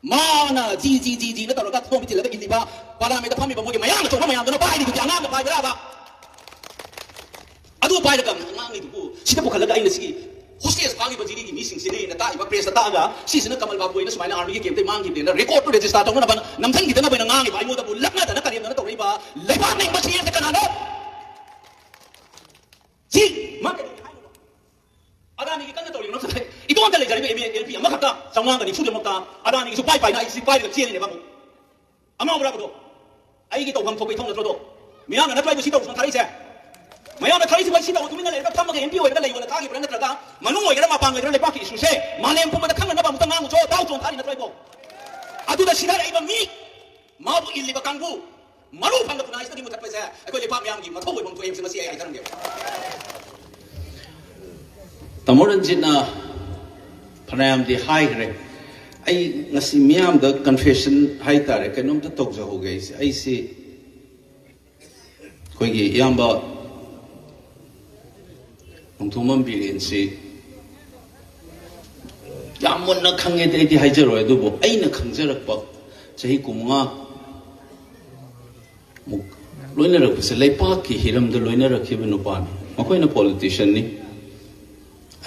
Mana ji na taro ka thong bitila ka iliba para me ta phami ba mo ge mayam na thong mayam na bai ni tu janga ka bai ba adu bai ka ngang ni tu sida po khalaga aina sigi hostes phagi ba jini gi mi sing sine na ta iba press ta ga si sina kamal babu ina sumaina army ge kemte mang gi na record to register ta na ba namthang gi na ba na ngang ba mo ta bu lakna ta na karem na touriba leba nei ba si ta kana no si ma Adani ki kanna tori no sa ito ang talay jaribe LP ang makata sa mga ni fudo makta adani ki su pai na isi pai ka chien ni ba mo ama bra ko do ai ki to bang phok thong na tro do miya na try ko si to sa thari se maya na thari si ba si to tu min na le ka pham ga MP oi da le yo na ta ki bra na tra ka manu oi ga ma pang ga le pa ki su se malem pu ma da khang na ba mo ta ngang cho tao chon thari na try ko adu da sidariba mi ma bu illi ba kangbu maru phang ga tunai sa ki mo ta pa se ai ko le pa myam ki ma thoi bang to em se ma si ai taram ge Tamoran jina panayam di high re ay ngasi miyam da confession high tare kanom ta tokja ho gay si ay si koi gi yamba nungtumam bilin si yamon na khange de di high jaro edu bo ay na khangjarak pa chahi kumunga muk loina rak se leipa ki hiram da loina rakhiba nupan makoi na politician ni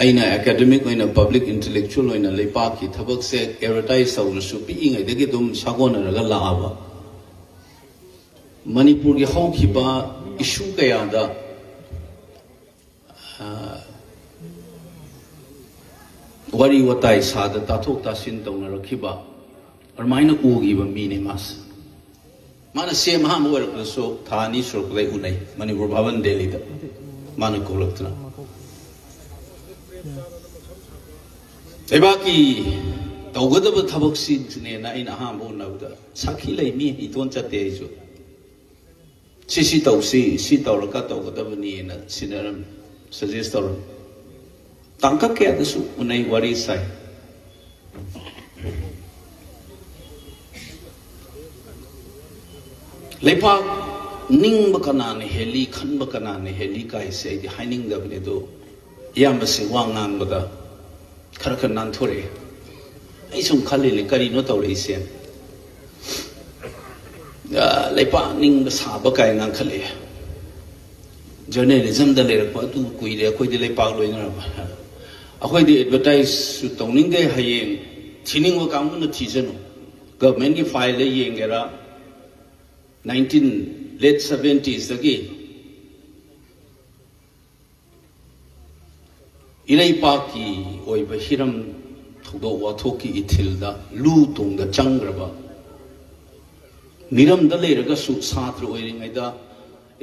aina academic oina public intellectual oina leipa ki thabak se advertise saul su pi ingai de dum sagona raga laaba manipur gi hau ki ba issue kaya da wari watai sa da tathok ta sin tong na rakhiba armaina ku gi ba mi ne mas mana se ma mo wer so thani sur ko dai unai manipur bhavan delhi da mana ko laktna Ebaki tawgadaba thabak si ne na ina ha bo na da sakhi lai mi iton chate ju si tawsi si tawraka tawgadaba ni na sinaram suggest tawram tangka ke adasu unai wari sai lepa ning bakana ne heli khan bakana ne heli kai sai di haining da ne do yam se wangang bada khara nan thore ai sum khali le kari no tawre se lepa ning sa ba kai ngang khale journalism da le pa tu kui le khoi de le pa loi na ba akhoi di advertise su tawning de hayeng thining wa kam no thi janu government ki file le yeng era 19 late 70s dagi ilai pa ki oi ba hiram thodo wa thoki ithilda lu tung da changraba miram da le raga su satra oi ringai da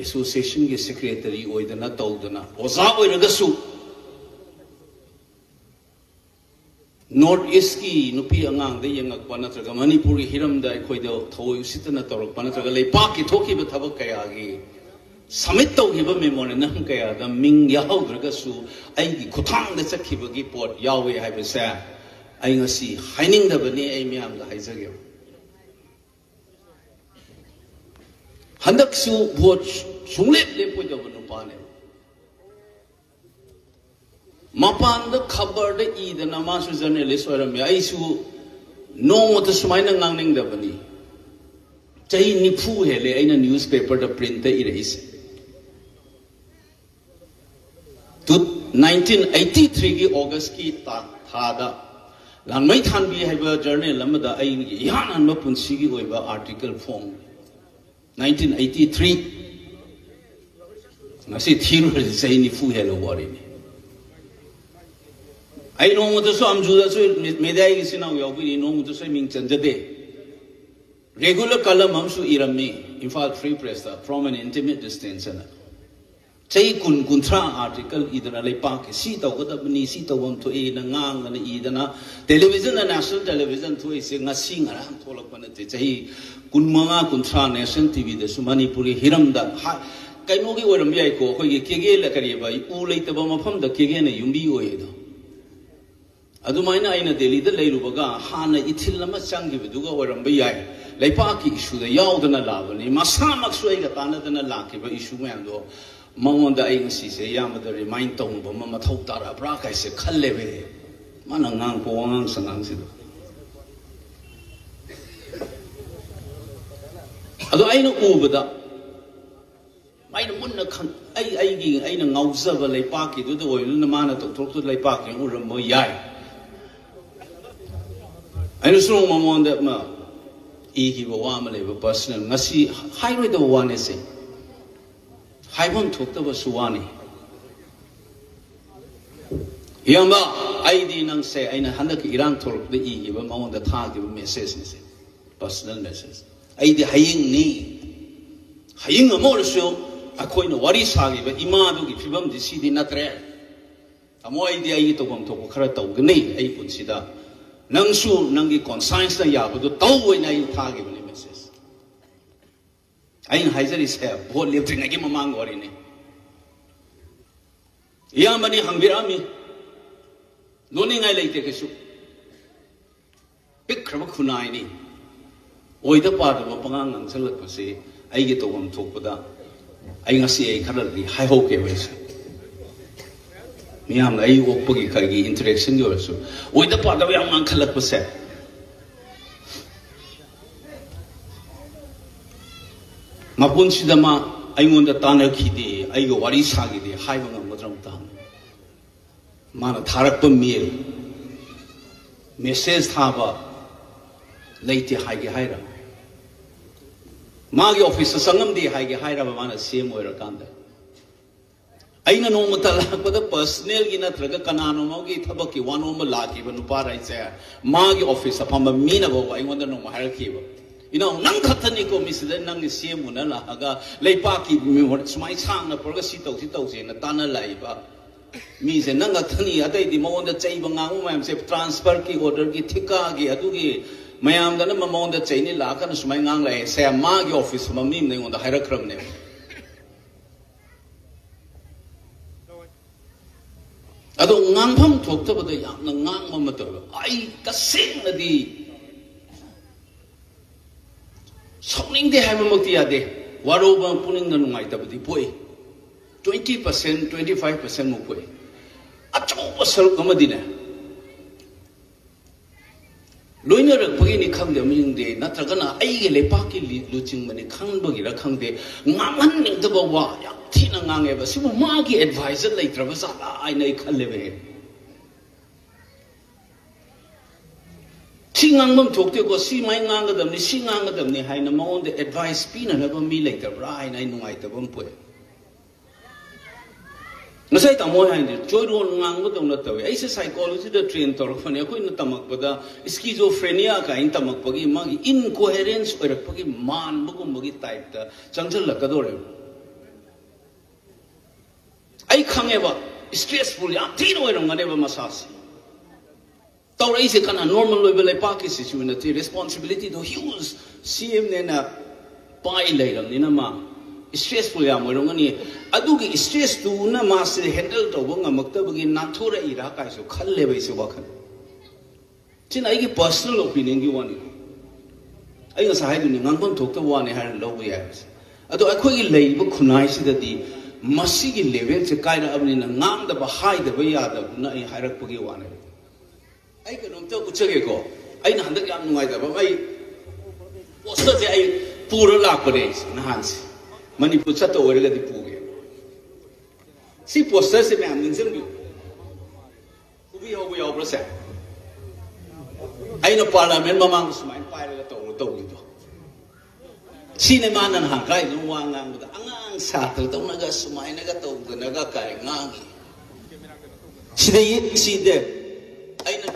association ki secretary oi da na tawdana oza oi raga su North East ki nupi angang de yengak pa natraga Manipur hiram da khoi da thoi usitana torak pa natraga le pa ki thoki ba thabak kaya gi Samit tau hiba memone nang kaya da ming yahaw draga su ay gi kuthang da chakhiba gi pot yawe haiba sa ay ngasi haining da bani ay miyam da haizagyo handak su bot sunglep le po da banu pane mapan da khabar da I da namasu journalist oram ya ay su no mota sumai na ngangning da bani chahi nifu hele ay na newspaper da print da irais 1983 ki August ki thada langmai thanbi haiba journal lamada ai yan an ma punsi gi oiba article form 1983 ngasi thiru sei ni fu hello body ni ai no mo to so am juda so medai gi sina yo bi no mo to so ming chanjade regular column am su irami Imphal Free Press from an intimate distance na Chay kun tra article idana le pa ke si taw gada bani si tawam to e na ngang na idana television na national television to e se ngasi ngaram tholak pan te chay kun manga kun tra national TV de sumani puri hiram da kai no gi oram yai ko khoi ge kege la kari ba u lei ta ba mafam da kege na yumbi oi do adumaina aina Delhi da leiru baga hana ithil lama changi bi duga oram ba yai leipa ki issue da yaudana labani masa mak suai ga tana dana la ki ba issue ma do Mawanda ay ngasi se yamada remind tong ba mama thau tara bra kai se khalle be mana ngang ko ngang sangang si do ado aina ubada maina munna khan ai gi aina ngauzaba leipaki du do oiluna mana tok thok tu leipaki uram mo yai aina sung mamonda ma igi wa ma leba personal ngasi highway the one is haibon thok ta suwani yamba ID nang say aina handak irang thok the igi ba mamonda tha gi message ni se personal message ID haying ni haying amor so akoina wari sagi ba ima du gi phibam di sidi natre amo ID ai to bam to khara taw gni ai pun sida nang su nang gi conscience na ya bu du taw wai na yu tha gi ni message ai haizari se bo le tring gi mamang gori ni ya mani hangbirami noni ngai leite ke su pik khram khunai ni oida pa da pangang nang salak pa se ai gi to bam thok pada ai ngasi ai khara ri hai ho ke wes miyam ai wo pagi khagi interaction yo so oida pa da yang ngang khalak pa se mapun sidama ai ngon da tana khidi ai go wari sagi de hai bang ngodram ta mana tharak pa mir message tha ba leite hai ge hai ra मागी office संगम दी हाइगे हाइरा बाना same ओइरा कांदा आइना no मत लाकपदा personal गी नत्रगा कनानो मगी थबक की वानो म Laki बनु पाराइ से मागी ऑफिस अफम मीना बो आइंगोंदा नो हाइर कीबो इनो नंग खतनी को मिसद नंग सेम उना लागा लेपा की स्माइ सांग न परगा सी तौ जे न ताना लाइबा मी से नंग खतनी अतै दि मोंदा चैबा ngangu मैम से ट्रांसफर की ऑर्डर की थिका की अदुगी mayam dana mamonda chaini lakana sumai ngang lai se ma gi office mamni nei ngonda hairakram ne ado ngangpham thokta bada yamna ngang ma to ai tasing na di sawning de haima mukti ade waro ba puning na nungai ta badi poi 20% 25% mu poi acho basal kamadina loina rak pagi ni khang de ming de natragana ai ge lepa ki luching mani khang bagi ra khang de ngaman ning da ba ya thina ngange ba sibu ma gi advisor lai tra ba sa ai nei khalle be singang mom thokte ko si mai ngang ga dam ni singang ga dam ni hai na ma on de advice pi na ba mi lai ta bra ai nai nungai ta bam poi nasai tamo hai de joiro ngang go dong na tawe ai se psychology da train tor phane ko in tamak bada schizophrenia ka in tamak pagi magi incoherence oirak pagi man bu gum gi type ta changjal la ka dore ai khange ba stressful ya tin oirong ngane ba masas taw rai se kana normal level ai pa ki situation responsibility do huge cm ne na pai lai ram ni na ma stressful ya moirong ani adugi stress tu na ma se handle to bang amakta bagi nathura ira kai so khalle bai se wakhan chin ai gi personal opinion gi wani ai nga sai du ni ngang thok ta wani har lo ya ado akhoi gi lei bu khunai si da di masi gi level se kai ra abni na ngam da ba hai da ba ya da na ai hairak pagi wani ai ka nom ta kuchage ko ai na handak yam nungai da ba ai poster je ai pura lak pare na hans Manipur chato oirga di puge si poster se me aminjang bi ubi ho prose aina parliament mamang sumai pai la to to sine manan hangkai no wangang da angang sa to na ga sumai na ga to na ga kai ngangi side aina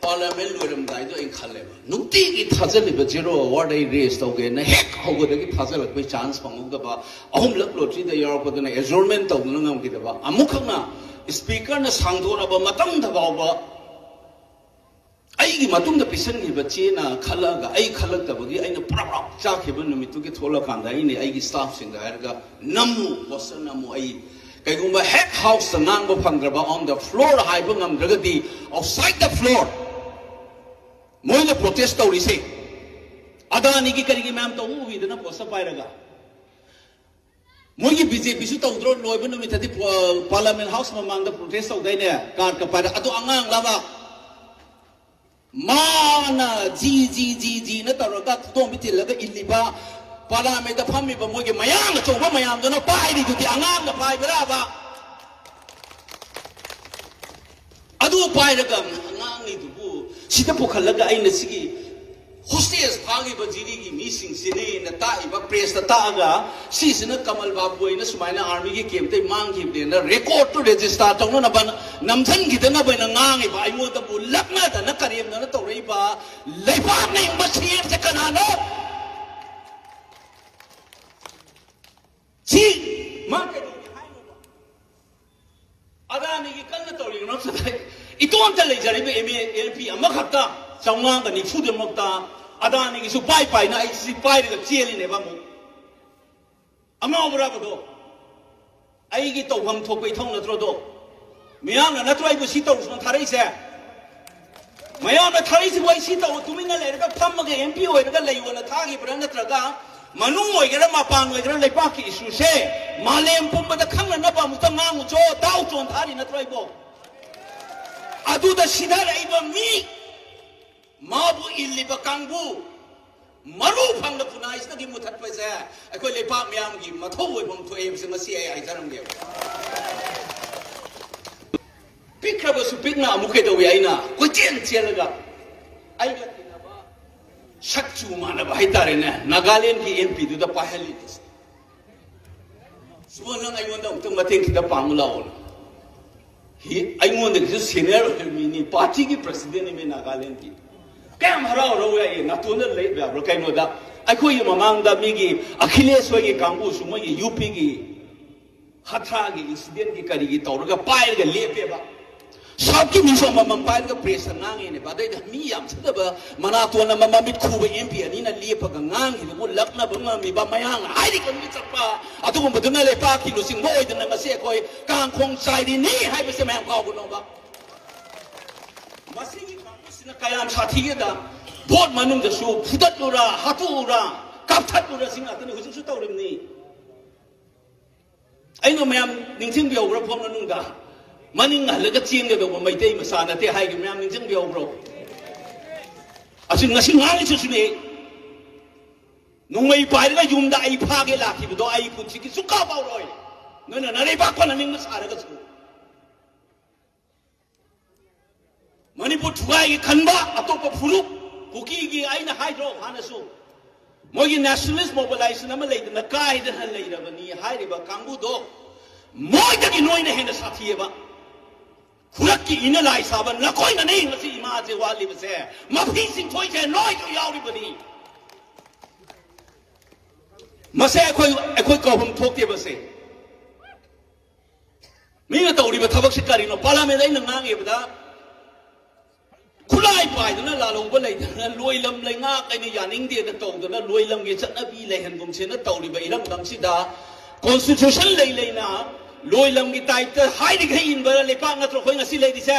parliament loram dai do in khalle ba nukti gi thajal ba zero award ai raise to ge na hek hogo da gi thajal ba chance pangog da ba ahum lak lotri da yar ko da na adjournment to na ngam gi da ba amukha na speaker na sangdora ba matam da ba ai gi matum da pisan gi ba che na khala ga ai khalak da ba gi ai na pra cha ke ba numit tu gi thola kan da ai ne ai gi staff sing da ga namu wasan namu ai kai gumba head house na ngang ba phangra ba on the floor hai ba ngam daga di outside the floor मोइले protest तौरी से अदानी की करी ma'am तो उवी दना पोसा पाइरगा मोइगे BJP सु तौद्रो लोइब नुमित थि पार्लियामेंट हाउस ममांग द प्रोटेस्ट तौ दैने कार्ड का पाइरा अदो अंगांग लाबा माना जी न तौरगा थोम बितिलगा इल्लिबा Parliament the Pami Bamugi Mayam, so Mayam, the no pie to the Angam, the pie Brava. Adu pie the gun, Angangi to go. Sitapokalaga in the city. Hostes Pagi Bajiri missing Sine in the Taiba praise the Taga, season of Kamal Babu in the Sumana army came the monkey in the record to register Tonoban, Namtan Gitana Benangi, I moved the Bulakna, the Nakarim, the Toriba, Lepa name was here, the Canano. See, market Adani Kanatori, not today. It don't tell each other, LP, Amakata, someone and food and Mokta. Adani is a pipe, I see pie the chill in a bamu. Among Bravo. I get to one to wait on the Trodo. Miana, not try to sit on Teresa. Mayana Teresa, why sit out to me a letter, come again, MP or the lay on a target, Brenda Traga, Manu, Grandma, Grande Paki, you say, Malem Pumba the Kangan Nabamutamam, Joe, Doubt on Harina Tribo. I do the sidariba me. Maru illiba kangbu. Maru phangna punais na di muthatpagi. Akoi lepak miyam gi mathoi bom thoem se masi ai taram ge. Pikraba su pikna amuke do yaina. Ko chen chelaga. Ai ga tinaba. Sakchu manaba haitare ne. Nagaland ki MP du da pahali. Suwanang ai wanda umtang mateng kita pangulaon. I want the senior mini party ki president in Nagaland ki. Kaya haraw raw ay natuna late ba kay mo da. Ay ko yung mamang da migi Achilles wa ki kangbu sumo ki UP ki hatra ki incident ki kari ki tawra ka pair ka lepe ba. Sab ki miso mamang pair ka presa nangin ne ba dai da miyam sa ba manato na mamamit ku ba MP ani na lepa ka ngangi mo lakna ba mami ba mayang ay di kan mi pa ato kung baduna le pa ki lusing boy da na se koy kang kong sai di ni hay ba se mayang ka ko no ba. Masigi kaya sathi da board manung da su fudat lura hatura kapthat lura sing atani husu su tawrim ni ai no mayam ningching biaw ra phom nanung da maning halaga ching ga ba mai tei masana te hai ga mayam ningching biaw bro asin ngasi ngali su ne nungmai pai ga yum da ai pha ge la ki do ai pun chi ki su ka ba roi na na re ba ko na ning masara ga su Manipur Tugai Kanba, Atopa Furu, Puki, Aina Hydro, Hanasu. Mogi nationalist mobilization, I'm a lady, the guide and later, when he hide about Kangbu do. More than you know in the hand of Satieva. Kuraki in a life, Saban, Lakoina name, the Imaze while he was there. My piece in Toy and noise to everybody. Masako, a quick of him talk to say. Me told him a Tabakari, no Parliament in the Nanga. Kulai pai na la long ba lai na loi lam lai nga kai ni yaning de na tong na loi lam ge chat na bi lai han gum se na taw ri ba iram dam si da constitution lai lai na loi lam gi tai ta hai ri gai in ba le pa na tro khoi nga si lai di sa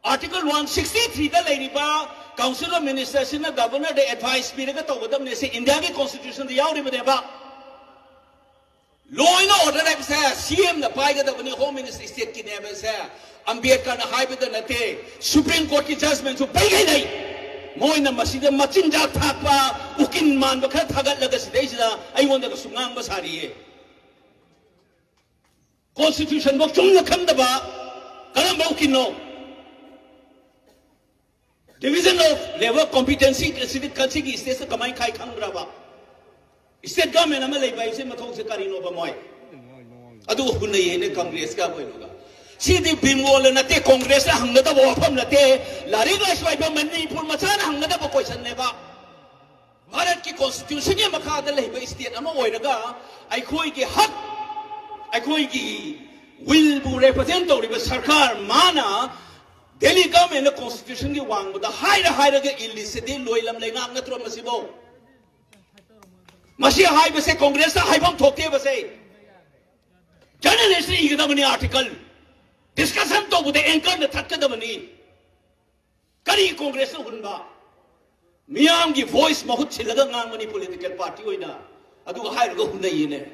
article 163 da lai ri ba council of ministers na governor de advice bi ga taw dam ne se india ge constitution de yaw ri ba de ba loi na order ai sa cm na pai ga da ni home minister state ki ne ba sa Ambedkar na high with the Supreme Court judgment to pay a Moina Masida Machinja Tapa, Ukin Man, the Katagat Lagasida, I wonder the Sungang Basari. Constitution Mokchunga Kandaba, Kalamokino. Division of Labor Competency, Civic Kansiki, State of Kamai Kai Kangrava. State government Amalay by Simato Karino Bamoy. Adu Hunay in the Congress Gaboynoga. See the Bimol and a Congress, hung the Wapam Late, La Riga Swipe and Nipur Matana, hung the question never. Haraki Constitution, Makada Labor State, Amoidaga, I could hot, I could will represent the Sarkar Mana, Delhi government the Constitution, the one with the higher illicit, Loylam Lenga, Natro Masibo. Masia High say Congress, I won't talk to say. Journalist, you have any article. Discussion to the anchor the Takadamani. Kari Congress of Hunda. Miam give voice Mahut Chilagan political party. I do hire go Hunda in.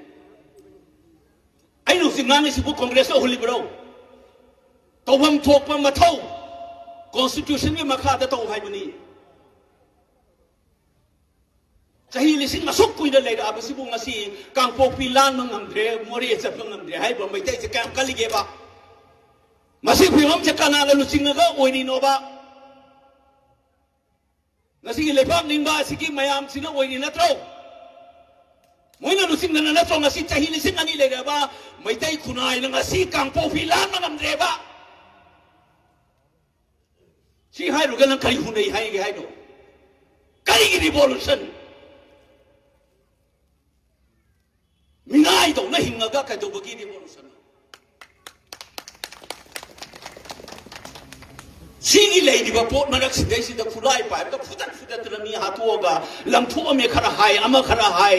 I know the man is book Congress of Holy Bro. Toupham Toupham Ethou. Constitution Makada to Haimani. Chahi lising masuk kuida later abasibu ngasi kangpo pilan mangamdre mori etsap mangamdre hai ba maitai se kam kalige ba masih phimam che kana la lusinga ga oini no ba ngasi lebak ningba siki mayam sina oini natro moina lusinga na natro ngasi chahi lising ani later ba maitai khunai na ngasi kangpo pilan mangamdre ba si hai ru gan kari hunai hai ge hai do kari revolution minai do na hingaga ka do bagi revolution sini lady ba pot manak sidai sida khulai pa ka futat na mi hatuoga langtho me khara hai ama khara hai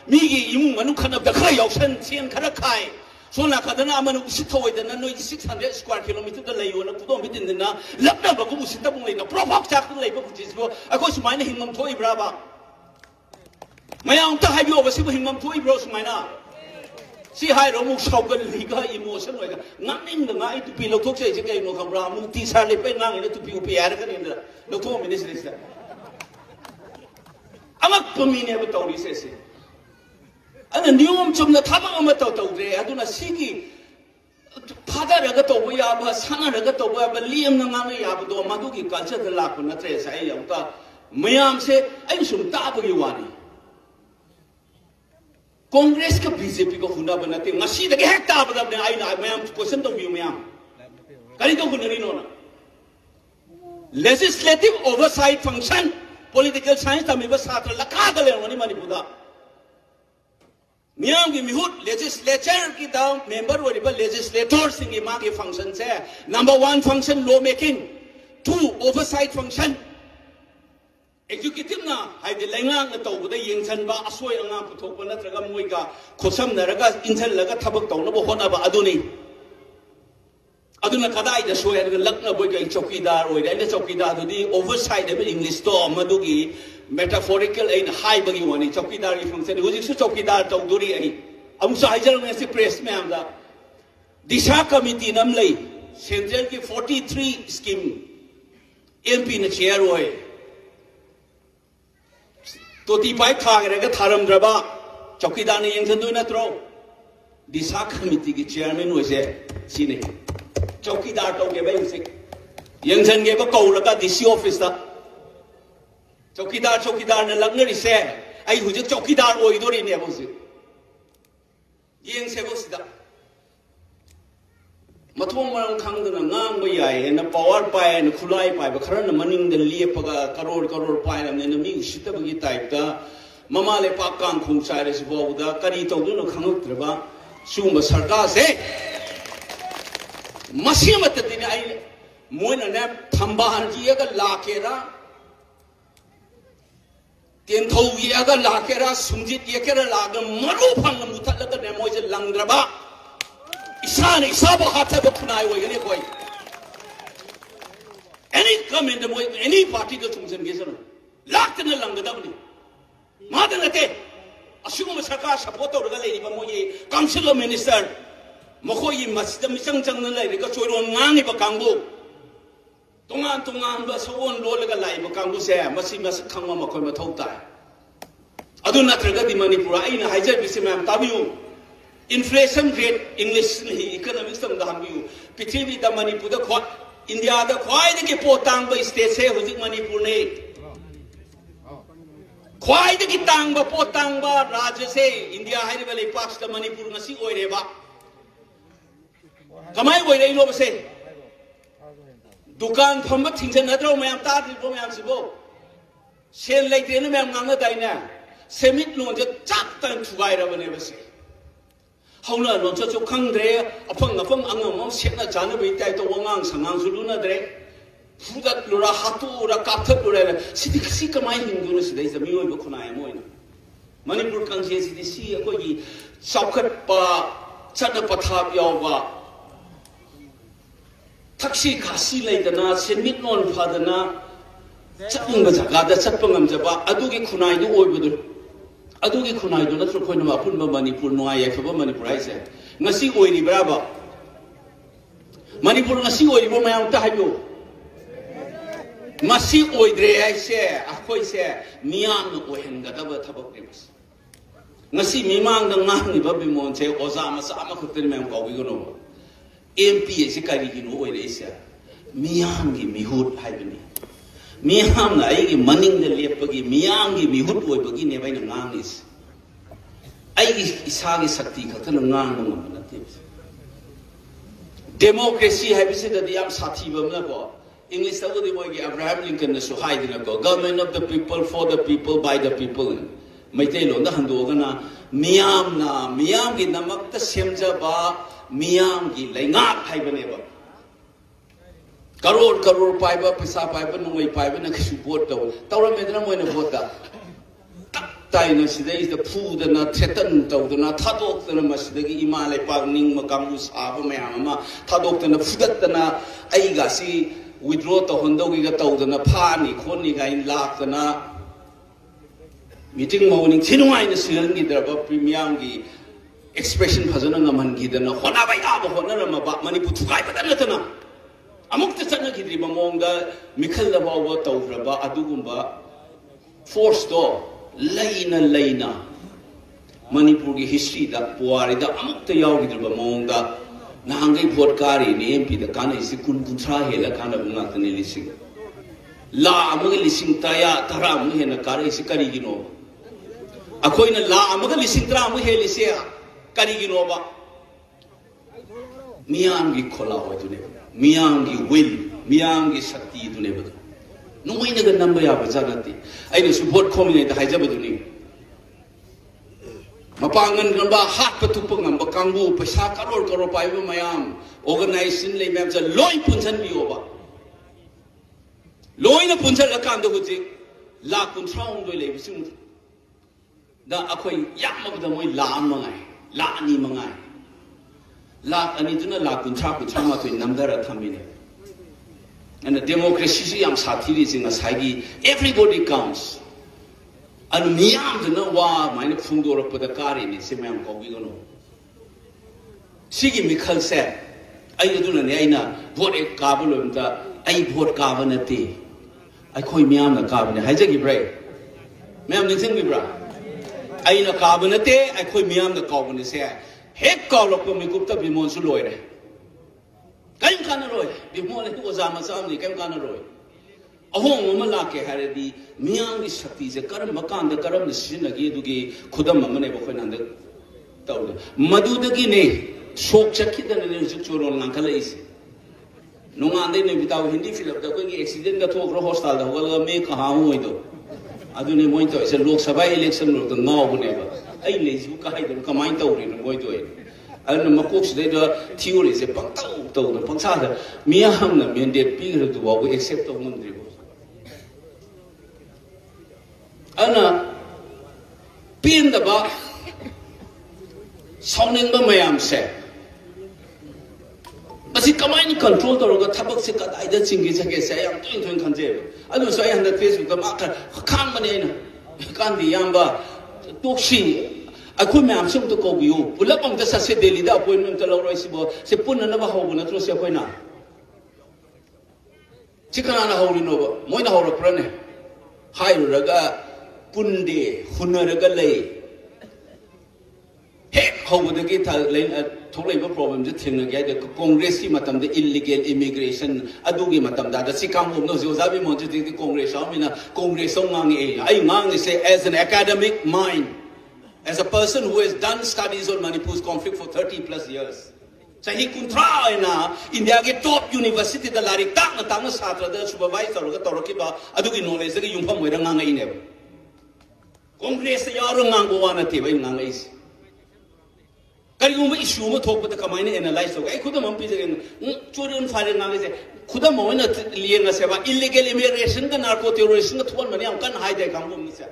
mi gi imung manu khana da khara yausan chen khara khai sona kadana amanu usithoi da na noi 600 square kilometer da layo na pudom bitin na lapna ba ko usita bung leina profak chak da laiba bujisbo ako sumaina hingam thoi braba mayang ta haibyo ba sibu hingam thoi bro sumaina si hai ro mu saugal liga emotion hoiga nganing da ngai tu pi lokthok sei je kai no khambra mu ti sa le pe nang ina tu pi u pi yar ka ni da lokthok minister is da amak pamine ba tawri se se ana niyom chumna thabang ama tawre aduna sigi phadaraga tawba ya ba sanaraga tawba ba liam na ngang ya ba do madu ki culture da lak na tre sai ya ta mayam se ai sum ta ba gi wani Congress ka BJP ko huna ba nate ngasi da hek ta ba da ai na mayam question to view mayam kari to hunari no na legislative oversight function political science ta me ba satra lakha ga le wani mani buda Miyam ki mihut legislature ki da member wari ba legislator singi ma ki function se number 1 function law making 2 oversight function executive na hai de lengang na taw da yengchan ba asoi anga puthok ba natraga moi ga khosam na raga inthal laga thabak taw na ba hona ba aduni aduna kadai da soi ga lakna boy ga chokidar oi da chokidar du oversight da english to amadu gi metaphorical in high bagi wani chokidar ki function huji su chokidar taw duri ai amsa hajar me se press me amda disha committee nam lei central ki 43 scheme mp na chair oi toti pai thag re ga tharam draba chokidar ne yengsan du na tro disha committee ki chairman oi se sine chokidar taw ge bai se yengsan ge ba kau la ka dc office da chokidar na lagnari se ai hujik chokidar oi dori ne bosi yeng se bosi da mathom marang khang da ngang ba yai na power pai na khulai pai ba khara na maning da lepaga karor pai na mi usita ba gi type da mama le pa kang khum sai re bo da kari to du no khangok traba sum sarkar se masimat tin ai moina na thamba han ji ga la ke ra Ethou yaga lakera sumjit yakera laga maru phangna muthatlaga ne moi je langdraba isane isaba hatha ba khunai wai ne koi any comment moi any party ko chungsen ge sano laktna langda bani madana te asugum sarkar support to ga lei ba moi council of minister mokoi masjid misang chang na lei ga choiron ngang ba kangbu Tungan ba sawon lo laga lai ba kangbu se masi mas khangma ma khoi ma thau tai adu natraga di manipur ai na hajar bisi mam tabiu inflation rate english ni economics tam da hambiu pithiri da manipur da khwa india da khwai de ke potang ba state se hojik manipur ne khwai de ki tang ba potang ba rajya se india hai ba le paks da manipur ngasi oi re ba kamai oi rei lo ba se Dukan phambat thingsan natro mayam ta ri bo mayam sibo sel lai te na mayam ngang dai na semit no je chak tan thugai ra bane base hauna no cho cho khang dre apang angam set na jana bai tai to wangang sangang zulu na dre fudat lura hatu ra kapthat lura sidi si kamai hindu no sidai zami oi bo khunai moi na manipur kang je sidi si ko gi saukhat pa chana pathap yaw ba Taksi kasi lai dana senmit non phadana chapung ba jaga da chapung am jaba adugi khunai du oi budu adugi khunai du na tro khoi na phun ba manipur no ai khaba manipur ai se ngasi oi ri bra ba manipur ngasi oi bo mayam ta hayo Masi oidre ai se akoi se miam no ohen ga daba thabak ni bas ngasi mimang dang ngang ni ba bimon che oza ma sa ma khutri mem ko wi gono MP se kari gi no oire se miam gi mihut hai bani miam na ai gi maning de lep gi miam gi mihut oi ba gi ne bai na ngang ni ai gi isa gi sakti kha na ngang no ma na te democracy hai bi se da yam sathi ba na ko English tahu di mana Abraham Lincoln na suhai di nago government of the people for the people by the people. Maitay lo na hando na miyam ki namak ta semja ba miyam ki laingat hai bane ba. Karor pai ba pisa pai ba nungay pai ba na kasuport daw. Tawra medra mo na bota. Tayo na sida is the food na tetan daw na thadok na masida ki imalay pa ning makangbu sa ba mayam ma thadok na fudat na ay gasi withdraw to hondo gi ga taw na pha ni khon ni ga in lak na meeting mo ning sinungai na silang gi dra ba premium gi expression phajana ngaman gi da na hona bai a ba hona ma ba mani pu thukai ba na tana amuk ta chana gi dri ba mong da mikhal da ba wa taw ra ba adugumba force do laina manipur gi history da puari da amuk ta yaw gi dra ba mong da Nahangai vote kari ni MP da kana isi kun sa hela kana bunga tani lising la amaga lising taya tara mu hena kari isi kari gino akoi na la amaga lising tara mu he lisia kari gino ba miyam gi khola ho tune miyam gi will miyam gi shakti tune ba nungoi na ga namba ya ba janati ai ni support khomine da haija ba duni Mapangan kan ba hat patupang ang kangbu pesa karor pai ba mayam organization le mem sa loy punsan biyo ba loy na punsan la kan do guji la kun traung do le bising da akoi yam ma da moi la mangai la ani mangai la ani tuna la kun tra ma to namdara thamine and the democracy yam sathiri singa saigi everybody counts Anu miyam tu na wa main phungdor pada kari ni semang kau bigono. Sigi mikhal se, ay tu na ni ay na vote ek kabel umta ay vote kabel nati. Ay koi miyam na kabel ni, haja gibray. Miyam ni sing gibra. Ay na kabel nati, ay koi miyam na kabel ni se. Hek kau lok kami kupta bimon suloy re. Kayong kana roy, bimon itu ozama sam ni kayong kana roy. Ahong mama ke hari di miyang di sakti je karam makan da karam ni sin lagi du gi khudam mama ne bokoi nanda tahu madu da gi ne sok chakki da ne ju chorol nankala is nunga ande ne bitaw hindi film da ko gi accident da thok ro hostal da hogal me kaha hu do adu ne moi to is lok sabha election ro da ngaw ne ba ai le ju ka hai da kamai taw ne moi to anu makok sida da theory se pang taw da pang sa da miyang na mandate pi ro du wa accept to mun dri Ana pin da ba sounding ba mayam se Basi kamay ni control to roga thabak se kadai da chingi chake se yang twin khanje anu so ai handa Facebook da ma khang mane na kan di yamba tokshi aku mayam sum to ko biu pulap ang da sa se Delhi da appointment to lo roi si bo se punna na ba ho na tro se ko na chikana na ho ri no ba moi na ho ro pra ne hai roga Punde, Hunaragalay. Heck, how would the get a tolerable problem to think again the Congress matam the illegal immigration, Adugi matam that the Sikam knows you have been to the Congress. I mean, Congress I mang say as an academic mind, as a person who has done studies on Manipur's conflict for 30 plus years. So he could try na India get top university the Larik Tang Satra, the supervisor of the Torokiba, Adugi knowledge, the Yumpa with a Nanga in Congress yarong ngango wana tiba yung nanga is. Kaya yung issue mo talk with the kamay na analyze to. Ay kuda mampi sagen churi un file nanga is. Kuda mo na liye nga seba illegal immigration ka narco terrorism ka tuwan mani ang kan hide kangbu misa.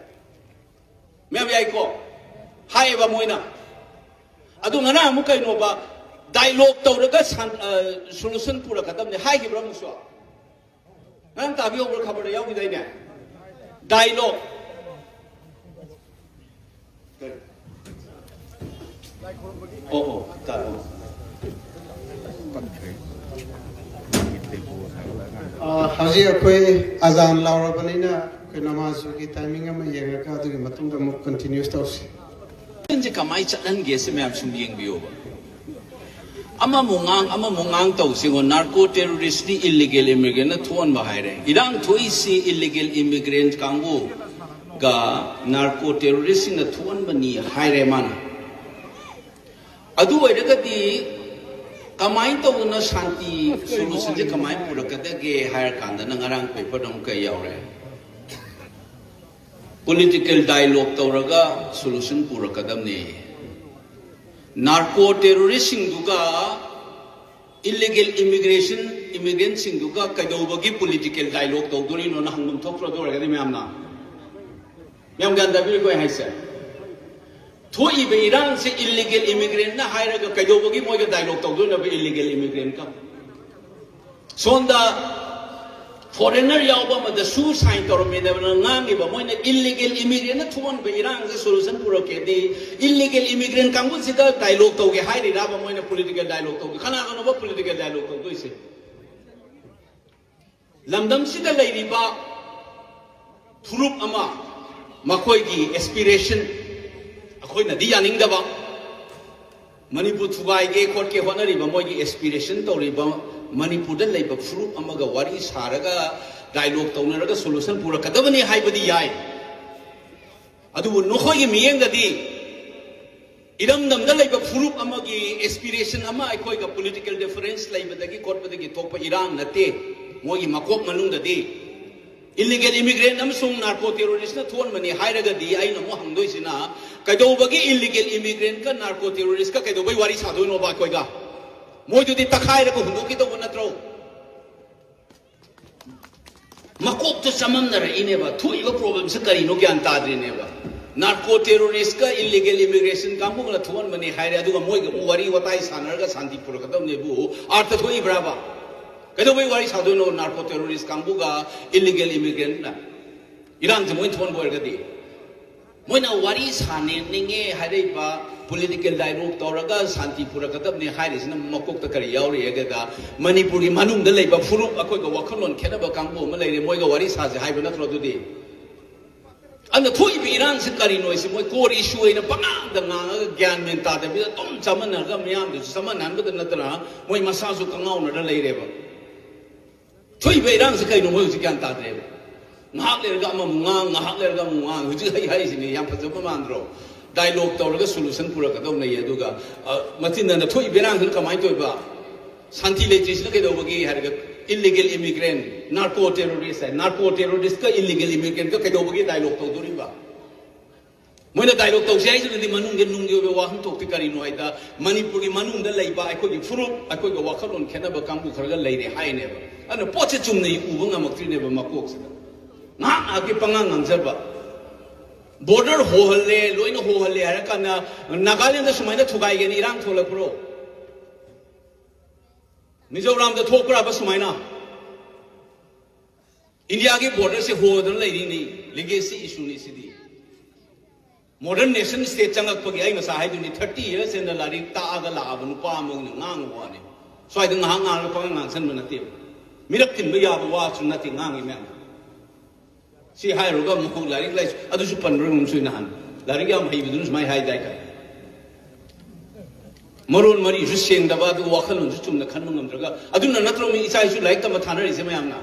May ay ko. Hay ba mo na. Ado nga na mo kay no ba dialogue taw ka solution pura kadam ni hay gibra mo so. Nang tabi over khabar yaw giday na. Dialogue Oo, tao. Haji akoi azan laura banina koi namaz ki timing ama yenga ka adu matung da muk continuous tawsi. Inje kamai chalan gese me am sum yeng biyo ba. Ama mungang tau singo narco terrorist ni illegal immigrant na thuan ba haire. Irang thoi si illegal immigrant kangbu ga narco terrorist na thuan ba ni haire man. Adu wairaga di kamai tau na shanti solution je kamai purakada ge hair kanda na ngarang paper dong kay youre. Political dialogue tau raga solution purakadam ni. Narco terrorist singduga illegal immigrant singduga kadobagi political dialogue tau duri no na hangum thokro do raga di myamna. Myam ganda bi ko hai sa. Thoi be Iran se illegal immigrant na haira ga kadobagi moi ga dialogue tau do na be illegal immigrant ka. Sonda foreigner yauba ma da su sign toro me da ngangi ba moi na illegal immigrant na thon be Iran se solution puro ke di illegal immigrant kangbu se da dialogue tau ge hairi ra ba moi na political dialogue tau khana ga no ba political dialogue tau do ise lamdam si da lai riba thurup ama makoi gi aspiration akoi na di yaning da ba manipur thugai ge khot ke honari ba moi gi aspiration tau ri ba Manipur da lay bab fruit amaga wari saraga dialogue taunaraga solution pura kadabani haibadi yai adu nokhoi gi miyeng da di idam nam da lay bab fruit amagi aspiration ama aikoi ga political difference lay badagi court badagi thokpa Iran nate moi gi makok manung da di illegal immigrant am sung narco terrorist na thon mani hairaga di ai na mo hangdoi sina kaidobagi illegal immigrant ka narco terrorist ka kaidobai wari sadoi no ba koi ga moi do di takhai ra ko hundu ki to bonatro makok to samam na ra ine ba thui ba problem se kari no gyan ta dre ne ba narco terrorist ka illegal immigration kam mo la thon mani hai ra du ga moi ga wari watai sanar ga santi pur ka ne bu artha thoi bra ba ka do bai wari sadu no narco terrorist kam bu ga illegal immigrant na Iran je moi thon boy ga di moi na wari sane ninge hai ba political dialogue toraga santi pura katab ni hai risina makok ta kari yauri aga manipur gi manung da leiba furup akoi ga wakhalon khena ba kangbo ma leire moi ga wari sa je hai ba natro du di ana thui bi Iran se kari noi se moi core issue ina panga da nga gyan men ta da bi tom chaman na ga myam du saman nan ba da natra moi masa su kangau na da leire ba thui bi Iran se kai no moi se gyan ta de ngak le ga ma munga ngak le ga munga hu ji hai hai sini yam phajo ma mandro dialogue tawraga solution pura ka dawna ye duga matin na thoi berang hil kamai toy ba santi letis la ke dawgi harga illegal immigrant narco terrorist ka illegal immigrant ka ke dawgi dialogue taw duri ba moina dialogue taw sai juni manung ge nung ge wa ham tok ti kari no aida manipur gi manung da lai ba akoi gi furup akoi ga wakhalon khena ba kangbu kharaga leire hai ne ba ana poche chum nei u banga makti ne ba makok sa na age pangang angjar ba border hohalle loina hohalle hara kana Nagaland da sumaina thugai gen Iran thola pro Mizoram da thokra ba sumaina India ke border se hodan lai ni legacy issue ni sidi modern nation state changak pagi ai ngasa hai duni 30 years in the lari ta aga la abnu pa mo ngang wa ni so ai ngang ngang pa ngang san na te mirak tin ba ya ba wa sun na ti ngang i si hai roga mo lari lai adu su pan ro mun su na han lari ga mai bidun mai hai dai ka maron mari ju seng da ba du wa khalun ju chum na khan ngam draga aduna natro mi isai su like ta ma thanar ise mayam na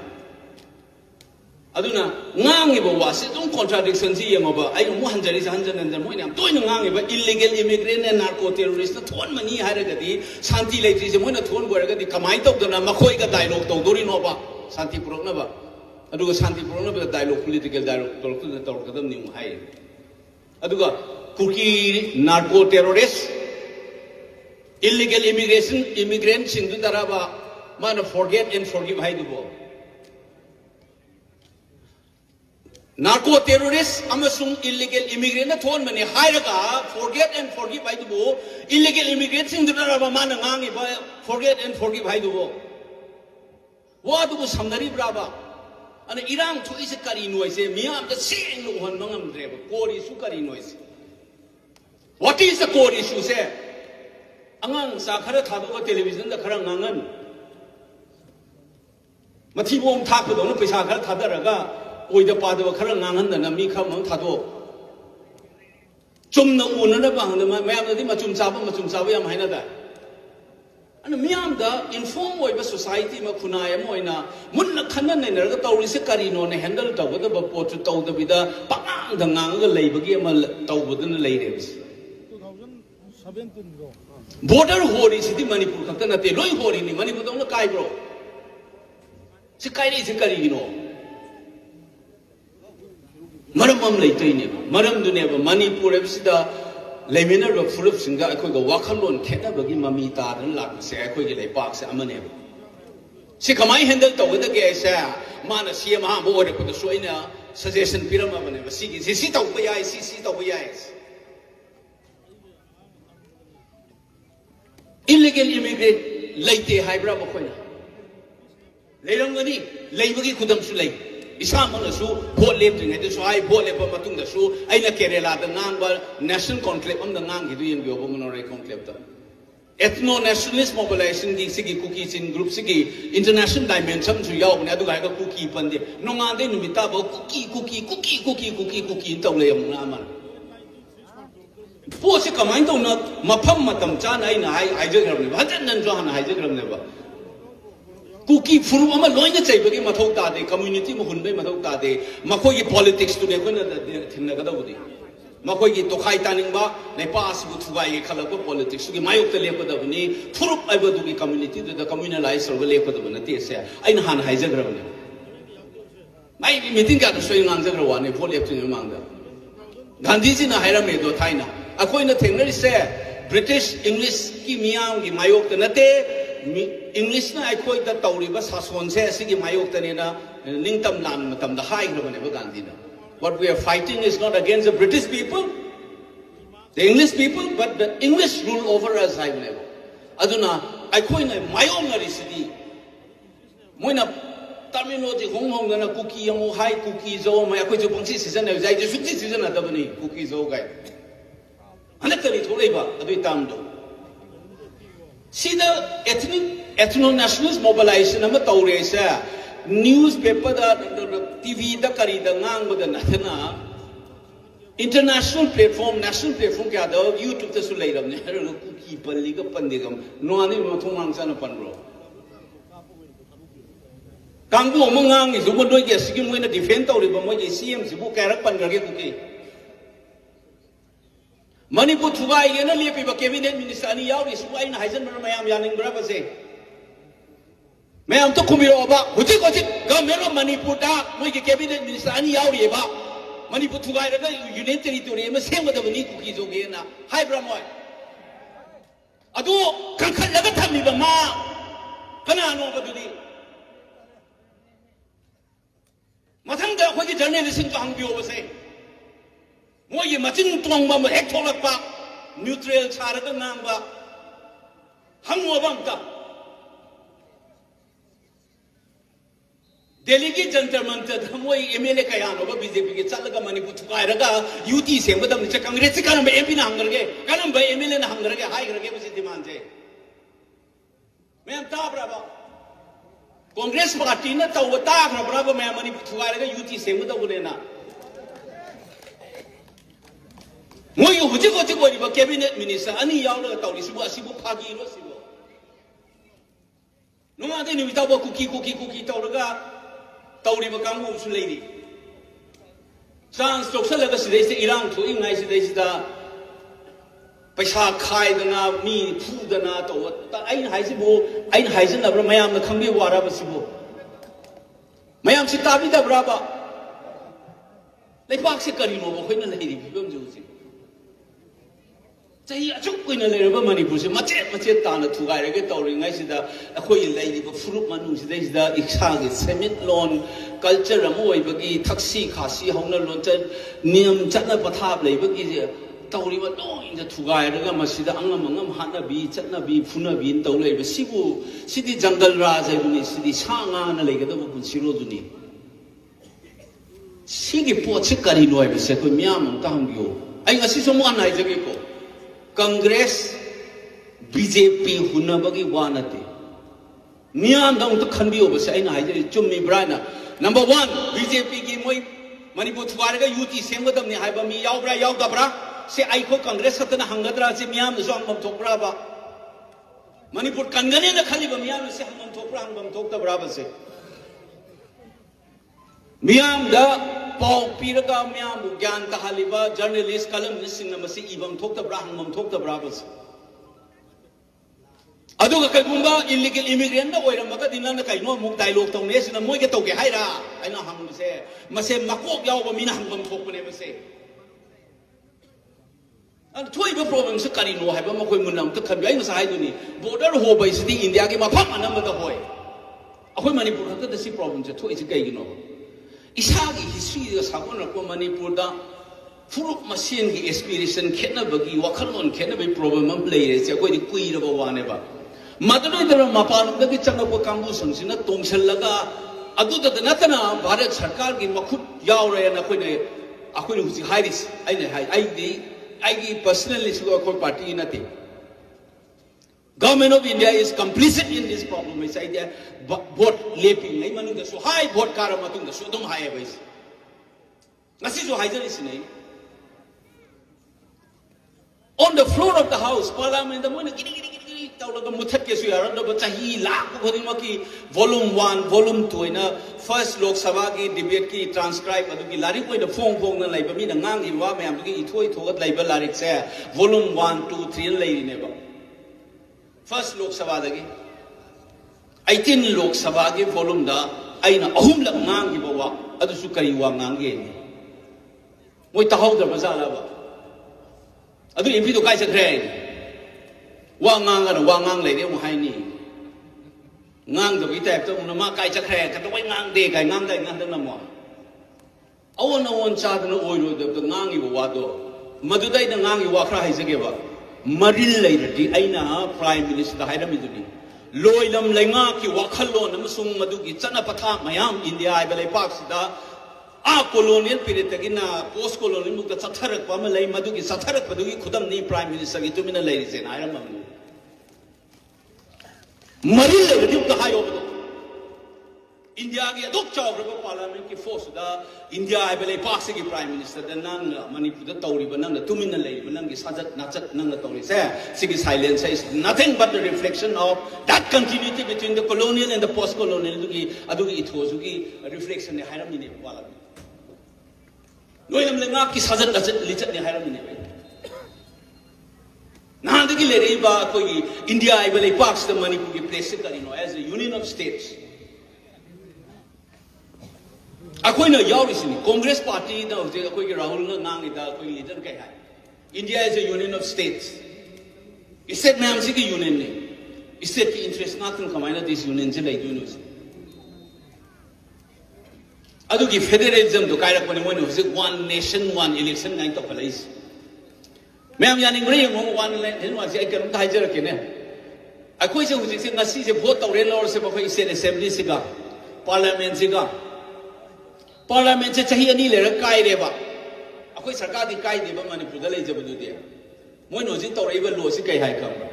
aduna ngangi ba wa se dong contradiction si yeng ba ai mo hanjari sa hanjan nan mo inam toy na ngangi ba illegal immigrant and narco terrorist na thon mani ha ra ga di shanti lai tri se mo na thon bo ra ga di kamai tok da na makhoi ga dialogue tok dori no ba shanti purok na ba aduga shanti purok na ba dialogue political dialogue tok tu tok ka dam ni mo hai aduga kuki narco terrorist illegal immigrant sing du daraba man forget and forgive hai du bo narco terrorist amasung illegal immigrant na thon mani hairaga forget and forgive hai du bo illegal immigrant sing du daraba man ngangi ba forget and forgive hai du bo wa du samnari braba ana irang thu is kari noise miyam da sing no hon mangam dre ba kori su kari noise what is the core issue se angang sa khara thado television da khara ngangan Matibom Taco, no Pisaka Tadaraga, with the part of a Karangan and a Mika Montado. Chum no Unana Bang, the Machum Saba, Machum Sabi, and Hanada. And Miamda inform over society, Makunaya Moina, Munna Kanan and the Taurisakarino, and handled over the portrait of the Vida, Pang, the Nanga labor game, within the ladies. 2017 Border Hori City Manipur, Katanate, Roy Hori, Manipur on the Cairo. Sikai Sikarino. Maramam Laitini, Maram Duneva, Manipur, Evsida, Lamina of Fulop Singa, I could go walk alone, Ketabagi Mamita, and Lak, say, I could get a box, Amanem. Sikamai handled with the gay, Mana Siama, border with the Soina, suggestion Piramaman, see, sit out the eyes, sit out the eyes. Illegal immigrant, late hybrid Mokoina. Lerangani, Labagi Kudam Sulay. Isamon Su, Port Lipton, and so I bought a Matung the Su, Aina Kerala, the Nanga, National Conclave on the Nangi and Yobomanore Conclave. Ethno nationalist mobilization, the Sigi cookies in Group Sigi, international dimension to Yaw, Naduga cookie Pandi, no man then Mitabo, cookie, Tole Naman. Force a command on not Matam Chana in Hijagram, Hajan Johan Hijagram never. Cookie Furuma Loina Tabaki Matota, the community Mohunde Matota, Makoyi politics to the winner that they're Tinagadi. Makoyi to Haitaningba, they pass with Fugai Kalako politics, to the Mayok the Leopard of Ni, Furup ever to the community to the communalized or Leopard of Natia, Ainhan Hijagram. My meeting got to show you answer one, a polyptin among them. Gandhiji na Hirame do Taina. Akoina Teneri say British English Kimiang, Mayok the Nate. English na I quote the touriba Saswan says Sigi Mayoktanina and Lingtam Lam Matam the high Gandina. What we are fighting is not against the British people, the English people, but the English rule over us. I never. Aduna, I quote my own city. Moina terminology Hong Kong and a cookie, high cookies, oh my acquaintance season, I just 50 season at the cookies, oh guy. Anakari touriba, a bit tamdo. See the ethno-nationalist mobilization of the Tauresa, newspaper, the TV, the Kari, the Nang, the Natana, international platform, national platform, YouTube the Sulayam, Cookie, Paliga Pandigam, no one in Matumang Sana Panro. Kangbu Mangang is over doing a scheme when a defense of the CMs, who carry Pandragi. Money put to buy and a little cabinet minister and Yaris, why in Heisenberg, Mayam Yaning Brabase. Mayam to Kumiroba, who take what it, Gamero money put up, make a cabinet minister and Yariba. Money put to buy the unitary to him, same with the cookies again. Hi, Bramoy. Ado, can't never tell me, but ma, Panano over the Matanga, what the journalist in Kangbu was saying. Moy Matin Tongba, Ethou, neutral Charaka Namba, Hamwabanga. Delegate gentlemen, Moy Emelekayano, BJP, Salaga Mani put to Kairaga, UT, same with them, Congress, Kanam, Empin Hungerge, Kanam by Emil and Hungerge, high was it demanded. Ma'am Tabrava Congress Martina, Tawata, Bravo, Mamani put to Kairaga, UT, same with the Udena. Moy who took a cabinet minister, and he yelled at Toupham, no one didn't without a cookie, Touraga, Touriba kangbu lady. Sans Toxalagas, they say Iran to English, they say the Pasha Kaidana, me, Pudana, Ein Heisibo, Ein Heisen, Mayam, the Kambi Warabasibo. Mayam Sitabi the Braba. They box a carino, when a lady, don't do it. Say, I took in a little money, Machetana to I get touring. I said, a quail lady, but fruit manus, there's the Ixag, cement lawn, culture, a moy, bagi, taxi, kasi, honor, lonted, Niam, Chana Patable, bagi, Tauriba, no, in the Tugai, Masida, Angamangam, Hanabi, Chanabi, Funabi, Taule, Sibu, City Jungle Raz, City Sanga, and a leg of Sirozuni. Sigi Porchicari, I said, Miam, Tangyo. I see someone I say. Congress BJP Hunabagi Wanate Miam down to Kanbi over saying I did Chummi Brana. Number one, BJP game way Manipur Tuarega Yuti same with them Hibami Yaubra Yaudabra. Say I cook Congress at the Hangadra Miam the song of Topraba. Manipur Kangan the Kaliba Miam say Hangam Topram Tokta Brava say. Miam the Paul Piraga Miam Gan Tahaliba, journalist, columnist in the Masi Ibam Tokta Braham Tokta Bravas. Aduga Kagumba, illegal immigrant, or a Makadina Kaino, Muk dialogue to Nation and Moga Toga Haira. I know how to say, Mase Makok Yawamina Hangam Tok never say. And 12 problems, Karino, have a Makumunam to convey Sidoni, border Hoba is the India, give a papa number the boy. A woman put the sea problems at 2 you know. Isagi, history is Hakuna Manipurda, full of machine aspiration, Kenabagi, Wakalon, Kenabi problem, players, you're going to queen of one ever. Madame de Mapal, the Changapa Kangbu, in a Tongshalaga, Aduda the Natana, Barat Sarkar, Makut, Youre, and Aquinu, who's the highest. I personally support party in a thing. Government of India is complicit in this problem. It's idea, boat leaping, Layman, the so high boat Karamatung, the Sodom highways. That's so high is name. On the floor of the House, Parliament, the money, Volume 1, Volume 2, in a first Lok Sabha debate ki transcribe, Larry the phone like me, the Nang in Wame, Ethou label Larry say, Volume 1, 2, 3, lady never. First Lok Sabha again. 18 Lok Sabha volume da, Aina Ahum Nang Gibawa, Adusukari Wangang. Wait the hold the Mazala. I do if you guys a train. Wangang and Wangang lady Muhaini. Nang the Vita to Unamakai Chakra, the way Nang de Nang Nandamwa. I want no one child in the oil of the Nangi Wado. Madudai the Nangi Wakra is a giver. Maril later, the Aina Prime Minister Hidamiduni. Loilam Langaki Wakalo, Namasum Maduki, Sanapata, Mayam, India, Ibele Paksida. Colonial period again, post colonial book, the Satarak, Pamalay, Maduki, Satarak, Paduki, Kudam, the Prime Minister, 2 minutes ladies, and I remember. Marilla, the Duke High over India, the Doctor Parliament, force the India, I believe, Pasiki Prime Minister, the Nang, Money put the Tori, but none the 2 minutes late, Nang is Hazard, Natchat, Nanga Tori, Sigi silence says nothing but the reflection of that continuity between the colonial and the post colonial, Adugi, Ethou, a reflection of the Hiramini. William Lengaki Hazard doesn't lit the Hiramini. Now the Gileriba, India, I believe, Parks the money to be placed as a union of states. Akoina Yaurisin, Congress Party, the Rahul Nangida, leader Kaya. India is a union of states. He said, Ma'am, Siki Union. He said, interest nothing combine this union, like unions. I do give federalism to Kaira when one nation, one election, 9 of police. Ma'am Yaning Ray, one land, was I can tie Jerkin. A question which is in the season, vote or said assembly cigar, parliament cigar. Parliament says he nearly a kaireba. A quick sarcastic kaideba manipulate the Budia. When was it or even Losikai High Camera?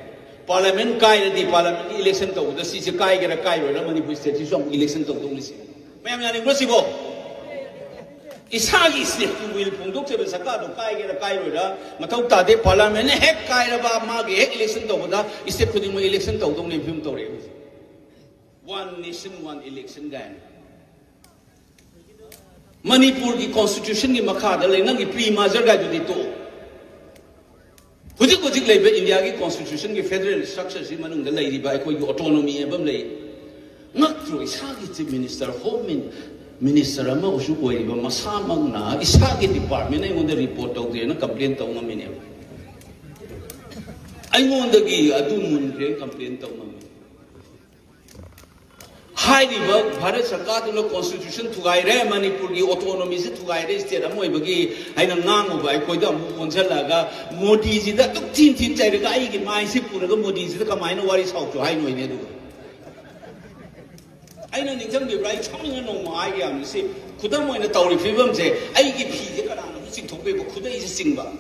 Parliament Kai, the parliament election to the Sisi Kai get a Kairo, manipulation election to Lucy. Ma'am, impossible. It's how you slip to will conduct the Sakado Kai get a Kairo, Matauta de Parliament, heck Kairaba, Magi, election to Buddha, is still putting my election to don't leave him to one nation, one election gang. Manipur की constitution की मखादा लेना की pre-major का जो दितो हुजिक लेबे India की constitution की federal structure से मनुंग दल लेरी बाय कोई autonomy है बम ले नक्तरो इसागी chief minister home minister अमा उशु कोई बम मसामंग ना इसागी department है उन्हें report आउट दिए ना complaint आउट ना मिने आई उन्हें की अदुन मुन्ने complaint आउट ना High river, Bharat Sarkar to the constitution to Gaire, Manipur, autonomy to Gaire, state of Moibagi, I don't know by Koida, Monsalaga, Modi, that took tin Charigai, my Sipur, Modi, the Kamino, what is how to hide when you do. I don't exactly right, coming on my idea, you see, Kudamo in the Tauri Fibum say, I give he, sing to people, could I sing back?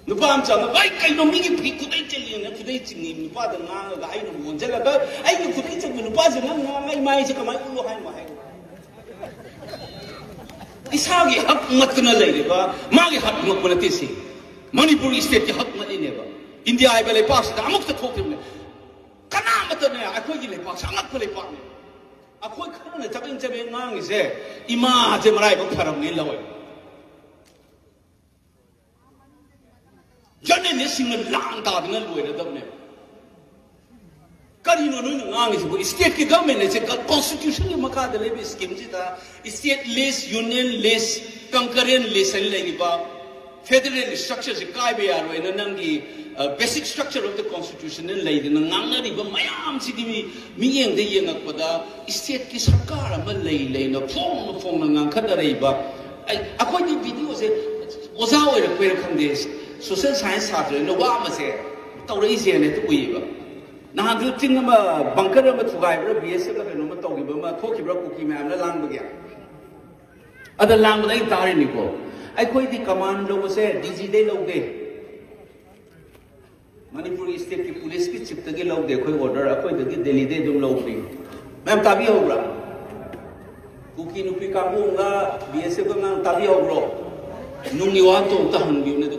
Nupam Chang, I can make it pick and Kudating in Father Nang, I don't want to tell about. I can put it in the Pazan, my head. It's how you have Matana lady, Magi have Makunatisi. Manipuri state hot money never. India, I will pass the Amok the Toupham. Kanamatana, I could give a pass, I'm not fully partner. A quick tapping to Mang is there. Ima Jemariba Paramila. Johnny is in a long garden with a government. Carino is state government, it's a constitutional Maka the levy scheme, state list, union list, concurrent list, and Lagiba, federal structures, Kaibia, and basic structure of the constitution and lady, and Nangariba, Mayam City, me and the young Aquada, state Kisakara, Malay lane, a form of Kadareba. I quite videos was our welcome this. Social science started in the Wamase, Taurasi and at Weaver. Now, you think about bunker of a survivor, BSF and Nomatogi, Toki cookie man, the Lambaga. Other Lamb like Tarinico. I quite the commando was a dizzy day low day. Manipuri state police chip the Gil of the order, I quite the daily day do low thing. Mam Tabiora Cookie Nupika, BSF and Tabioro. Nungiwato Tahan, you know, the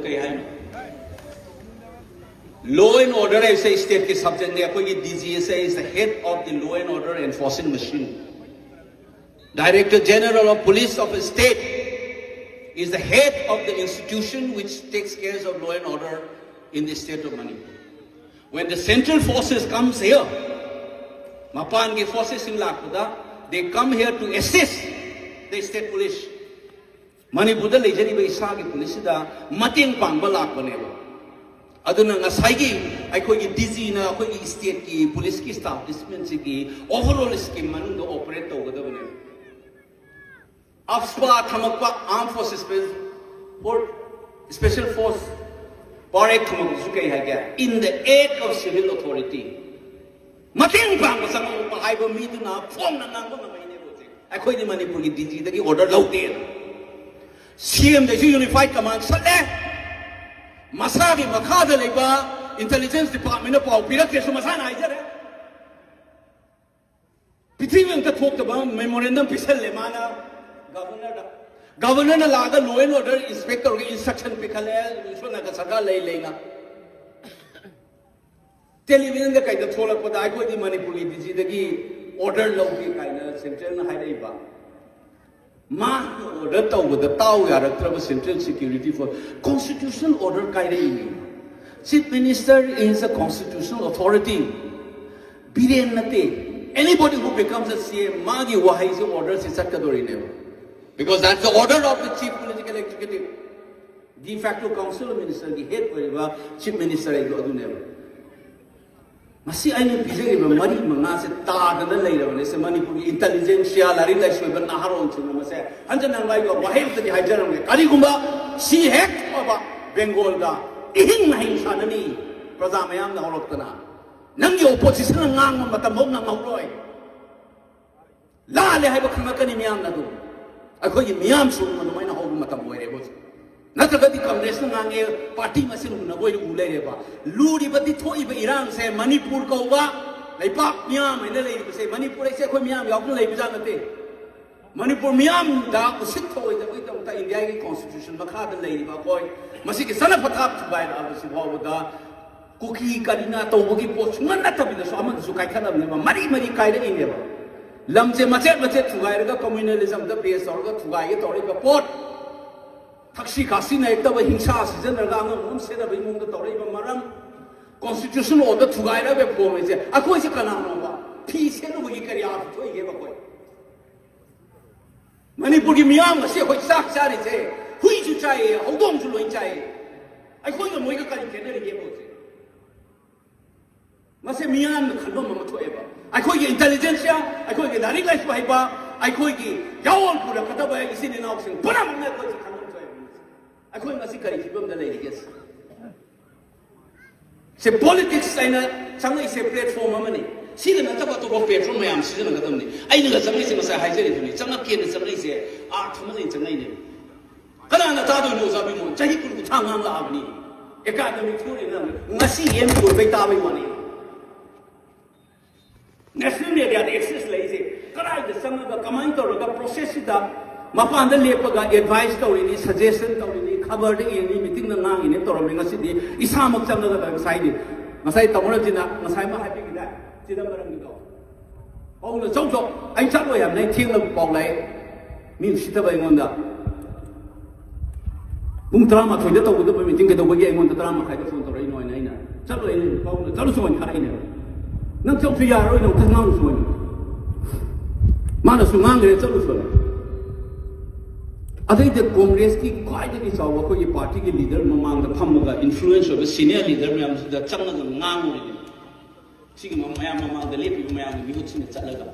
Law and order, I say, state is subject. DGSA is the head of the law and order enforcing machine. Director General of Police of a state is the head of the institution which takes care of law and order in the state of Manipur. When the central forces comes here, Mapangi forces in Lakuda, they come here to assist the state police. Manipur the legendary Isagi police da Mating Pangbalak whenever. Aduna Saigi, I call it dizzy na I state ki police ki establishment ki overall scheme man do operate over the one. Afspa Tamakpa Armed Forces Special Force Parek Tamakusuke Haga in the aid of civil authority. Mating Bang was a Ibo Miduna, phangna I call it Manipur dizzy the order low there. CM the Unified Command Sale. Masagi Makada Leba, Intelligence Department of Pirate Sumasana. Between the talked about memorandum Pisel Lemana, Governor Laga, law and order, inspector instruction Picale, Sunagasaka Lena. Television the kind of Tola Podaigo di Manipuri, the order Loki kind of Central Haideba. Ma order with the Tau Central Security for constitutional order Kairi. Chief Minister is a constitutional authority. Anybody who becomes a CM, Magi Wahisi orders is Sakadori never. Because that's the order of the chief political executive. De facto council minister, the head whatever, chief minister never. Masi I know Pizzi, Mari Manasa, Tag, and the later one is a Manipuri intelligentsia, Larilla, Swivel, Naharon, Chimasa, and then like a Wahel to the Hijaran, Karigumba, see heck of Bengalda, Ihin Sanani, Prazamayam, the Horotana. Nangi opposition and Nam, but the Mona Mauroy. La, they have a Kamakani Miamadu. I call you Miam soon when the Mina Home Matamoy. Not a very conventional party machine in a way to Uleba. Ludi, but the Toiba Iran say Manipur Kova, they pop Miam, and the lady say Manipur, I say Miam, you have no labor. Manipur Miam, that was sit for the way of the Indian constitution, Makada lady, boy, Masiki son of a top to buy the Siwada, Cookie, Kadina, Tobogi Post, one not to be the Shaman Sukaikana, Mari Kaida in Neva. Lamse Matet to Gaida communalism, the place or the Tugai or the port. Taxi Casina, Hinsa, season, Rangam, said of the Toriba Maram, constitutional order to guide a poem. I call it a Kanama, peace, and we carry out to a give away. Manipuri Miam, say what Sak Sari say, who is you try, hold on to Loichai. I call them Wika Canary give away. Must say Miam, the Kanoma to ever. I call you intelligentsia, I call you Darila Swaiba, I call you Yawan Pura Kataba is in an option. Put up on that. I call him a secret from the lady, yes. Say politics, some is a platform money. See the matter about to go pay from my arms, I know somebody says I had it, some of kids, somebody say, art money to name. Kalana Tado knows Abimo, Jahiku Tanga Abni. academic through ngasi em ko bai ta bai wani national media access lai se karai da sanga kamai to ga process da mapan da lepa ga advice to ni suggestion to ni khabar de ni meeting na nang ni to ro ngasi di isamak chang da ga sai di ngasai tamona jina ngasai ma happy gi da jida marang gi to ông là trong rộng anh chắc rồi em này thiên là bọc này mình chỉ ta vậy ngon đó cũng drama thôi đó tôi mình tin cái đâu bây giờ ngon drama khai cái phone tôi nói này nè chắc rồi anh ông là chắc là số khai này nâng trong thời gian rồi nó thằng ngon số mà là số ngon người chắc là số ở đây thì Congress cái quái cái sao mà cái party cái leader mà mang cái tham gia influence của senior leader mà làm chắc là ngang rồi 지금 마야마마 델리피 마야마 미국신에 잘라가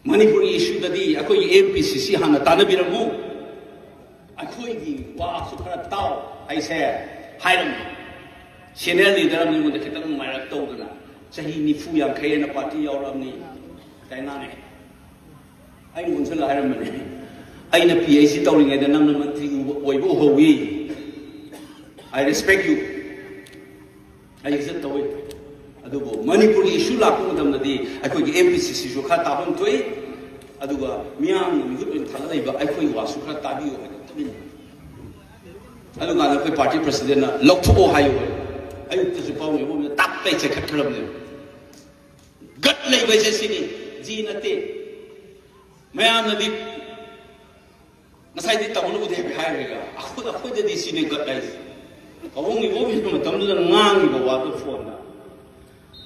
마니푸르 이슈다디 아코이 MPCC 하나 따르비라고 아코이기 와 수카라 따오 아이세 하이람 시니어 리더람니 문데 기타는 마이라 떠오드나 자히 니푸 양카이나 파티 야오람니 다이나네 아이 문슬라 하이람니 아이나 PAC 떠오링에다 남는 만트리 오이보 호위 I respect you I accept the way adugo manipur issue la ko dam nadi akoi gi MPCC ju kha ta bam toi aduga miam mi hu in thala dai ba akoi wa su kha ta bi yo tamin aduga na koi party president na lok tho hayo ayu tu su paw ni bo tap tai che khat khalam ne gat lai ba je sini ji na te miam nadi nasai di tamu nu de bi hai re ga akho de di sini gat lai awong ni bo bi ma tam du na ngang ni ba wa to phone na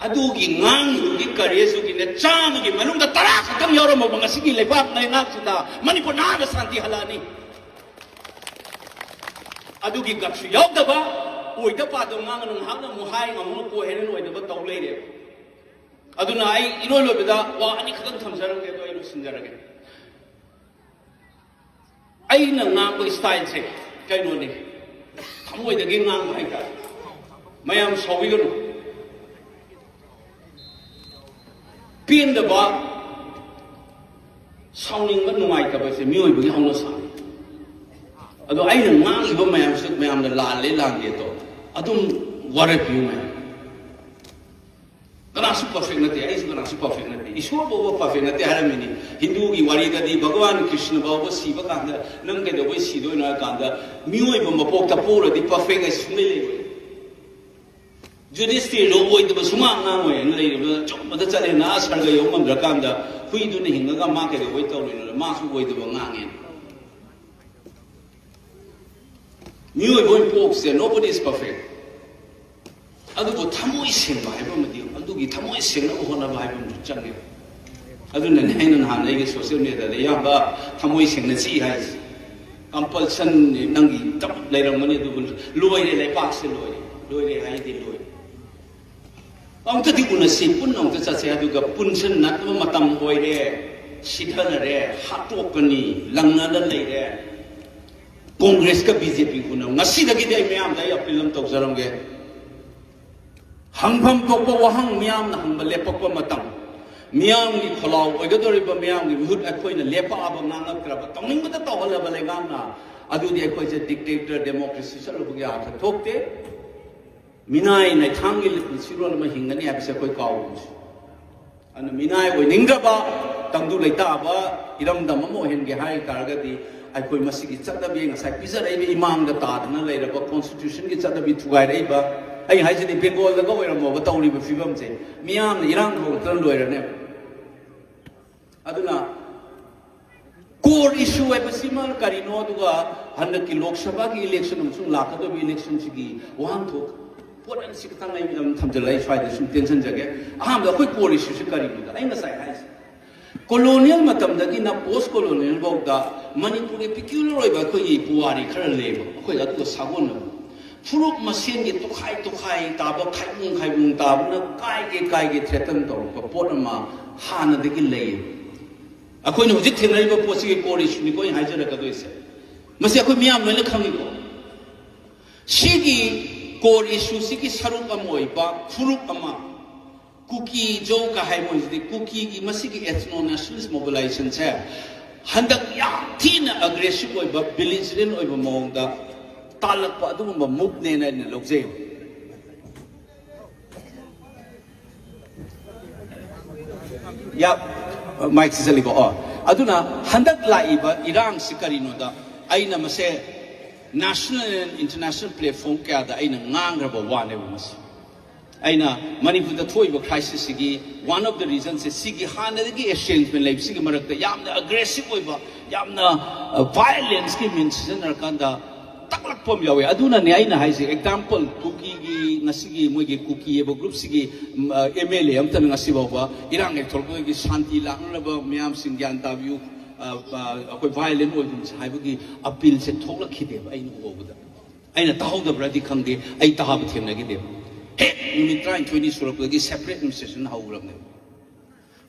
adugi ngang gi karesu gi ne cham gi manung da tara khatam yoro mo banga sigi lebak nai nak sida manipur na da santi halani adugi gapsu yok da ba oi da pa do ngang nang hak na mu hai ngam no ko heren oi da ba taw le re aduna ai ino lo da wa ani khatam tham sarang ge do ai no sinjara ge ai na nga ko style se kai no ni thamoi da ge ngang hai ka mayam sawi go pin the ba sounding but no mai ka ba se mi oi bu hong lo sa ado ai na mang iba mayam se mayam da la le lang ge to adum ware piu me kana su perfect na te ai su kana su perfect na te ishwar bo perfect na te hara mini hindu gi wari da di bhagwan krishna ba bo si ba ka da nang ge do bo si do na ka da mi oi bo ma pok ta po ro di perfect ai su me le Judiciary lo oi da suma nga ngoi nga lei ba chok ma da chale na sar ga yom ma kam da hui du ne hinga ga ma ke oi to ni ma su oi da nga ngen mi oi boy pok se nobody is perfect adu bo thamoi sing ba ba ma di adu gi thamoi sing na ho na ba ba mu chang ge adu ne ne na ha nei ge social media da ya ba thamoi sing na chi hai compulsion nang gi tap lai rang ma ni du loi le lai pa se loi le hai di loi ông ta đi buôn si buôn ông ta chắc sẽ được buôn chân nát mà matam boy re, sidana re, hatu kani, langna dan lay re, Congress ka BJP kuno, ngasi lagi dia miam dah ya film tok sarong ge, hangbam tok pa wahang miam na hang lepak pa matam, miam ni kholau, oiga dori pa miam ni hut akoi na lepa abang nangap kerapa, tongning kita tahu lah balai gana, adu dia akoi je dictator democracy selalu begitu apa tok te. Minai nai thangil siro na mahingani abise koi kaw ana minai oi ningra ba tangdu leita ba iram dam mo hen ge hai karga di ai koi masigi chada bi nga sai pizza rei bi imam da ta na le ra ba constitution ge chada bi thugai rei ba ai hai je ni bengal da go oi ra mo ba tawri ba fibam che miam na irang ko tan loi ra ne aduna core issue ai pasimal karino duga hanna ki lok sabha ki election sung lakha do bi election sigi wan thok What else you can tell me? Tham jalai fight some tension jage. Aham da koi core issue se kari buda. Ai na sai hai. Colonial matam da ki na post colonial bok da Manipur ke peculiar oi ba koi puari khara le ba. Koi da to sagon na. Furuk masen ge to khai ta ba khai mung ta ba na kai ge threaten to ko pot ma ha na de ki le. Akoi no jit thenai ba post ge core issue ni koi hai jara ka do ise. Masi akoi miam le khangi ko. Sigi core issue siki saruk amoi ba furuk ama cookie jo ka hai mo di cookie gi masiki ethno nationalist mobilization che handak ya thina aggressive oi ba belligerent oi ba mong da talakpa adugumba move ne na lokje ya mic sisaligo aduna handak laiba irang sikarino da aina mase national and international platform kaya da aina ngangraba wane mas aina manipur da thoiba crisis sigi one of the reasons is sigi hanadagi exchange men life sigi marakta yamna aggressive oiba yamna violence ki means nakanda taklak pom yawe aduna ne aina haise example cookie gi nasigi moigi cookie ebo group sigi MLA amtan ngasi bawa irang ek tholko gi shanti langraba myam singyan tabiu akoi violent oidum haibagi appeal se thoklak khide aina obuda aina tahawda bradi khangde ai tahab themna gi de Numitra in 20 surapagi separate administration hauramne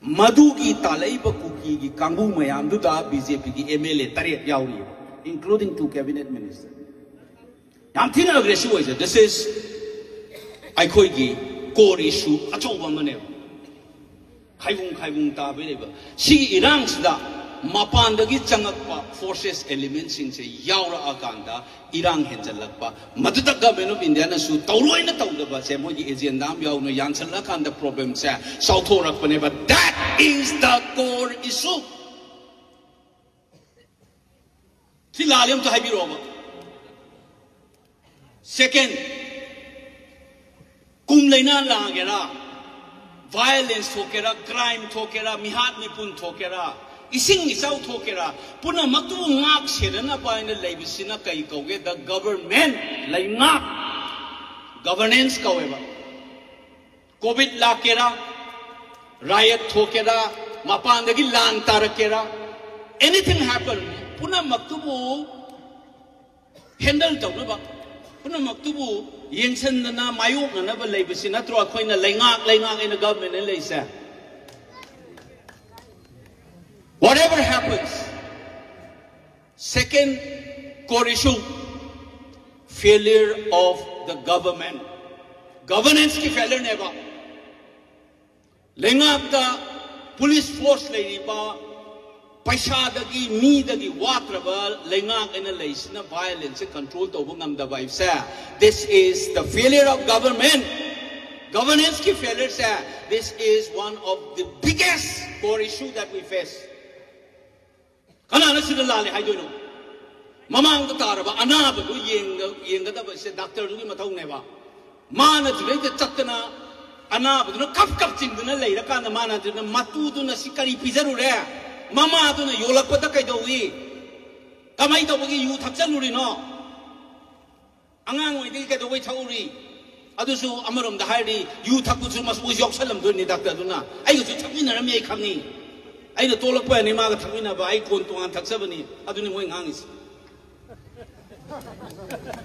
madu ki talaiba cookie gi kangbu mayam du da BJP ki MLA tare yauri including 2 cabinet ministers yam thina aggressive hoise this is aikoi gi core issue achoba mane khaibung ta beleba si irang sida mapan dagi changakpa forces elements sing se yaura akanda irang henjalakpa maduda government of India na su tawloina tawdaba se mogi agenda am yauna yansala kanda problem se southorak pane but that is the core issue silalim to habiroba second kumlaina lagera violence thokera crime thokera mihat nipun thokera ising isau thokera puna maktu ngak serana paina leibisina kai kauge the government lai ngak governance kaweba covid lakera riot thokera mapandagi lan tarakera anything happen puna maktu handle tawna puna maktu yengsan na mayok na ba leibisina tro akoina laingak in the government and leisa whatever happens, second core issue, failure of the government. Governance ki failure neba. Lengak da police force leiba, paisa dagi mi dagi watraba lengak ina leisna violence control to bungam da vibe sa. This is the failure of government. Governance ki failure sa. This is one of the biggest core issue that we face. Kanana sila lali hay dono. Mamang taraba anaba do yenga da se doctor do mataw neba. Mana jule te chatna anaba do kap ching na leira kana mana do matu do na sikari pizaru re. Mama do na yolak pata kay do wi. Kamay to bagi yu thakchaluri no. Angang wi di kay do wi thauri. Adusu amarom da hayri yu thakku su mas yok salam do ni doctor do na. Ayo su thakni na ram ye khamni. I know told up any mother Tamina by Kontuan Taxabani. I don't know when hangs.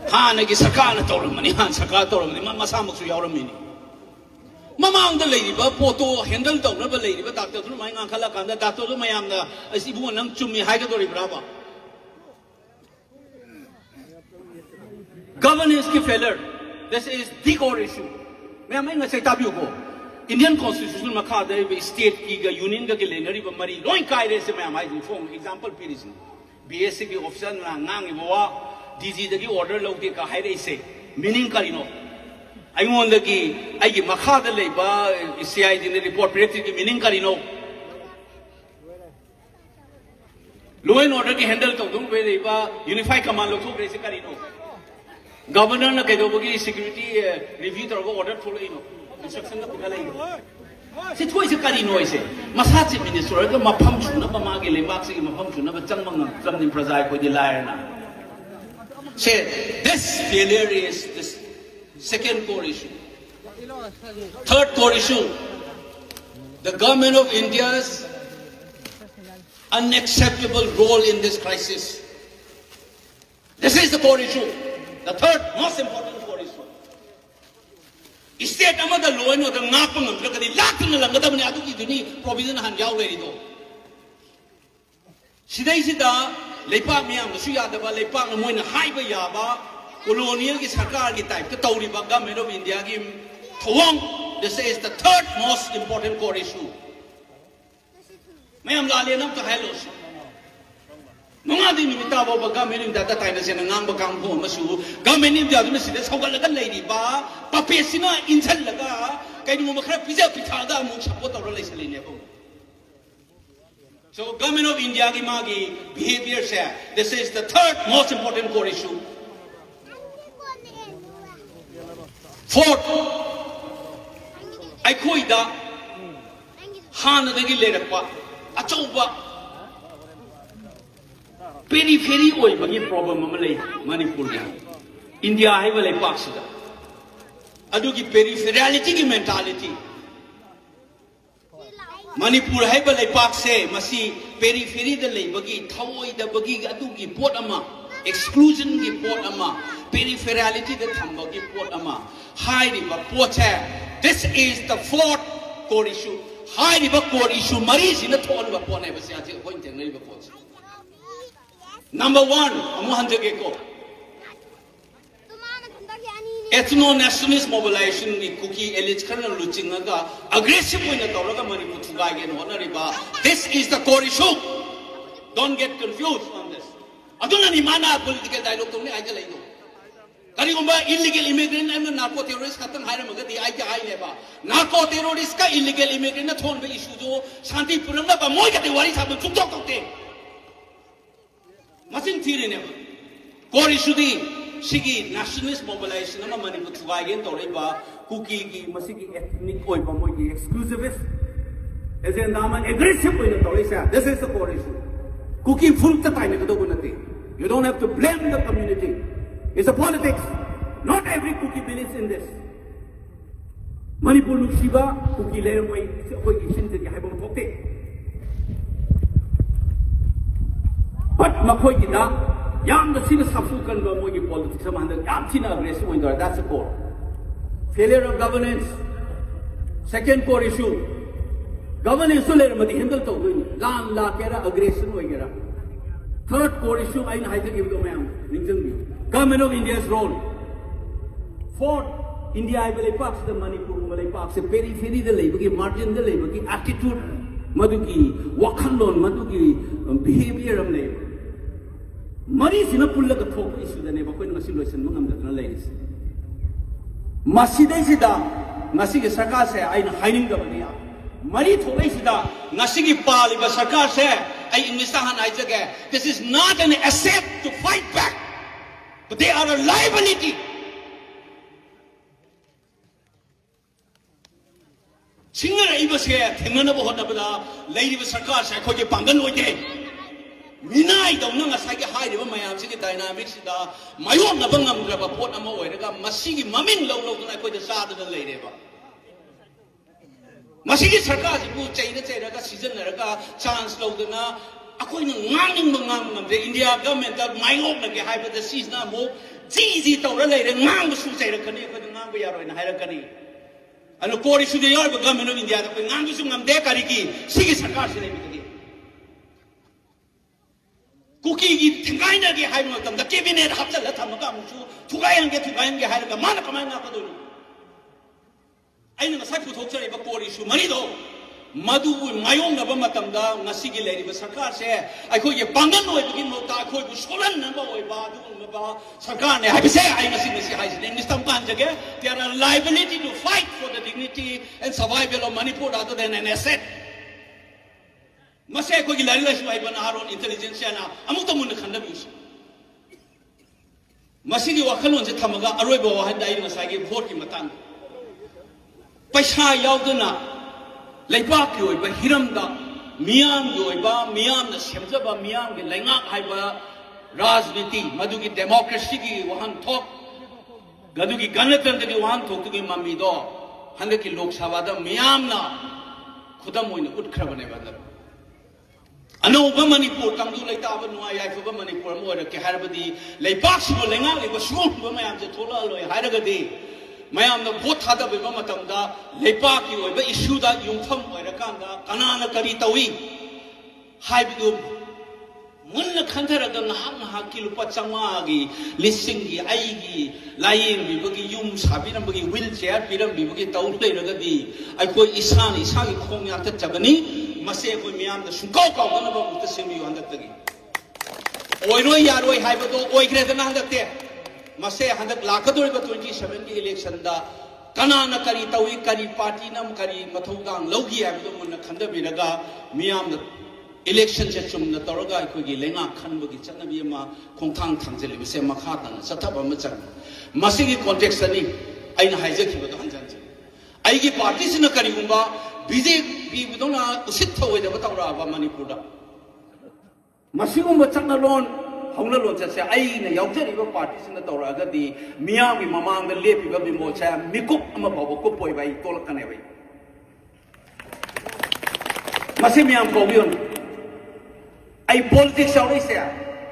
Hanagi Sakana told him, Han Saka told him, Mamma Samus Yoramini. Mamma the lady, but Poto handle the rubber lady, but Dr. Rumang Kalakanda, Dr. Rumayamna, as if one to me Hagadori Brava. Governance failure. This is the core issue. May I say Tabuko? Indian constitution makada state ki union ka lenari ba mari loin kai re se mai form example piris BSc ki option na ngang iwa DG da ki order log de ka hai re se meaning karino ai mon da ki ai ki makada le ba CID ne report predicted ki meaning karino law and order ki handle ka dum be ba unified command log thok re se karino governor na ke do ki security review tor order thol ino instruction na pugalay si toy se kari noise masat minister ka mapam chuna ba magi le mak si mapam chuna ba changmang chamnin prajai ko dilay na say this failure is this second core issue third core issue the government of India's unacceptable role in this crisis. This is the core issue, the third most important core issue. State amada law and order ngapang ang kadi lahat na lang kadam ni adu ki duni provision han yaure ito. Sida lepak miyam suya daba lepak na moy na high ba yaba colonial ki sarkar ki type to touriba government of India ki thawang. This is the third most important core issue. Mayam lali nam to hellos. Mangadi nimita ba government in data time sen ngang ba kang ho masu government in data sin de saugal laga lei ba papesina inchal laga kai ni mo khra pizza pitha da mu support ro lai sali ne ko. So government of India ki magi behavior se this is the third most important core issue. Fourth, I koi da hana da gi le rakwa achauba periphery oi bagi problem ama lei Manipur ya India hai ba lei pak sida adu ki peripherality ki mentality Manipur hai ba lei pak se masi periphery da lei bagi thawoi da bagi adu ki pot ama exclusion ki pot ama peripherality da thamba ki pot ama hai ri ba pot hai. This is the fourth core issue. Hai ri ba core issue mari sina thon ba pot hai ba se ati ko inteng nei ba pot. Number one, ethno-nationalist mobilization ni cookie elites karna luching aga aggressive point na tawra ka Manipur thugai gen honariba. This is the core issue. Don't get confused on this. Aduna ni mana political dialogue tumne aja lai no. Kari gomba illegal immigrant and narco terrorist khatang haira magadi aja ai leba. Narco terrorist ka illegal immigrant na thon be issue jo shanti puram na ba moi ka te wari sabun chuktok tokte. Masing theory never. Core issue di sigi nationalist mobilization nama Manipur thugai gen touriba cookie ki masigi ethnic oi ba moi ki exclusivist as a nama aggressive oi na tourisa. This is the core issue. Cookie full ta tai na kado gunati. You don't have to blame the community. It's a politics. Not every cookie believes in this. Manipur luksiba cookie le moi koi isin de hai ba thokte. But Makoi Gida, Yam the Sina Safukan Mogi politics, and the Yamtina aggressive window, that's the core. Failure of governance. Second core issue. Governance to let me handle to Lan La Kera aggression. Third core issue, I have to give the man. Government of India's role. Fourth, India I will pass the Manipur, will pass the periphery, the labor, margin, the labor, attitude, Maduki, Wakandon, Maduki, behavior of labor. Mari sina pulla ka thok issue da ne ba koi ngasi loisan mangam da na ladies masida sida ngasi ge sarkar se ai na hiding da bani mari thoi sida ngasi gi pali ba sarkar se ai english han ai jage this is not an asset to fight back but they are a liability singa iba se thengna ba hotna ba lady ba sarkar se khoi ge pangan oite Minai don't know as I get high of my amsiki dynamics da Mayon Nabangam grab a port of Moega, Masigi Mamin low I put the side of the lady. Masigi Sarkas, who chain the season, chance Logana, Aquin Manning Mangam, the India government that my own get high with the season more, it's easy to relate and Mangus who say the Canadian with the Nambia in Harakani. And according to the government of India, the Nangusum Dekariki, Sigi Sarkas in Cookie Tingaina get high with them, the cabinet have to let them come to try and get to Ganga Haraga, Manakamana. I know a cycle to tell you about issue. Marido, Madu, my own Nabamatamda, Nasigi lady, but Sarkar said, I could get Bangano begin with Tako, Solan number of Badu, Sarkar, I say, I must see this high in this Tampanja. They are a liability to fight for the dignity and survival of Manipur rather than an asset. Masay ko gilala siya ay banaharon intelligence na amuta mo nakandabus. Masigi wakalon sa tamaga aroy ba wahan dahil masagi vote ki matang. Paisa yaw na laipak yoy ba hiram da miyam yoy ba miyam na siyamsa ba miyam ki laingak hay ba rajniti madugi democracy ki wahan thok gadugi ganatantra ki wahan thok ki mami do handa ki lok sabha da miyam na khudam moy na utkhra bane ba. Ano ba Manipur kangdu lai ta ba nuai ai fa ba Manipur mo ra ke harbadi lai pak su lenga le ba su ba mayam je thola loi hairagadi mayam na vote thada ba matam da lai pak ki oi ba issue da yungtham oi ra kan da kanana kari tawi hai bi munna khanthara da na ki lupa changma gi lising gi ai gi laing bi bagi yum sabiram bagi wheelchair piram bi bagi taw lai ra ga di ai koi isan gi khong ya ta chabani Masay ko miyam da sungkaw kaw na ba muta semi yu handak tagi oiroi yaroi haibado oigredana handakte mase handak lakadoriba 27 ki election da kanana kari tawi kari party nam kari mathodang logi habdo munna khandabiraga miyam election se chumna toroga aikogi lenga khanbagi chanabi ma khongthang thangjeli bise makha tan sathaba ma chang masigi context ani aina haijakibado hanjan aigi party sina kari gumba BJP budona usit thawai da batawra ba manipur da masigumba chakna lon hongna lon cha se aina yaujariba party sina tawra ga di miyami mamang da lepiba bimo cha mikup ama bawo ko poi bai tolakane bai masi miyam ko bion ai politics aure se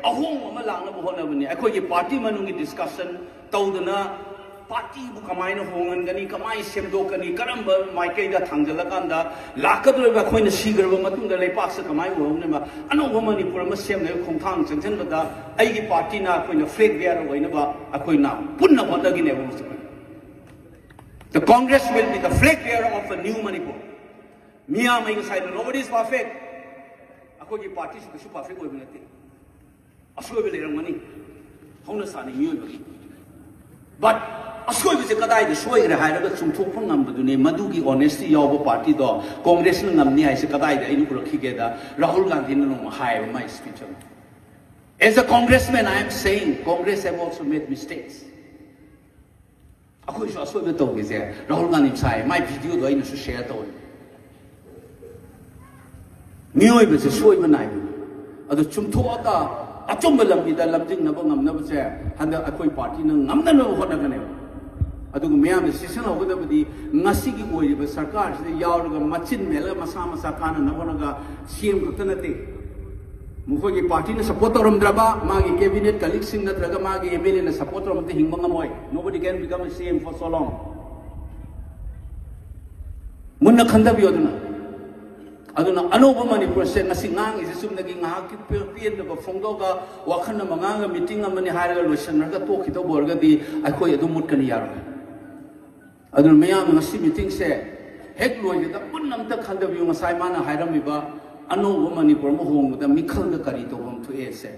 ahong ama langna bo hona bani akoi ki party manungi discussion tawdana party bu kamai na hongan gani kamai semdo kani karamba maikai da thangjala kanda lakadro ba khoina sigarba matung da leipak sa kamai ho ne ma ano gomani purama sem ne khongthang changchen ba ai gi party na khoina flag bearer hoina ba akoina punna bonda gi ne bo the congress will be the flag bearer of a new manipur mia mai ga side nobody is perfect akoi gi party su perfect hoibina te asoi be lerang mani hona sani mi hoibagi but asoi bise kadai de soi re hai ra chung thok phang ngam du ne madu gi honesty yaw bo party do congress na ngam ni hai se kadai de ainu rakhi ge da rahul gandhi na no hai my speech as a congressman I am saying congress have also made mistakes akoi so asoi be to ge se rahul gandhi sai my video do ainu su share to nioi be se soi ba nai adu chung thok ata achomba lambi da lamjing na ba ngam na ba se handa akoi party na ngam na no hona ga ne adugu meyam decision hogadabadi ngasi gi oiriba sarkar se yauraga machin mela masa masa kana na bonaga CM guttanate mukho gi party na support ramdraba magi cabinet colleagues sing na traga magi MLA na support ramte hingmanga moi nobody can become a CM for so long munna khandabi aduna anoba manipur se ngasi ngang isi sumna gi ngahak ki pien da phongdoga wakhana manga meeting amani haraga loisan raga to khito borga di akhoi adu mut kan yar adun mayam ngasi meeting se hek loi da punnam ta khaldabi ngasai mana hairami ba anoba manipur mo hong da mikhal da kari to hom thu e se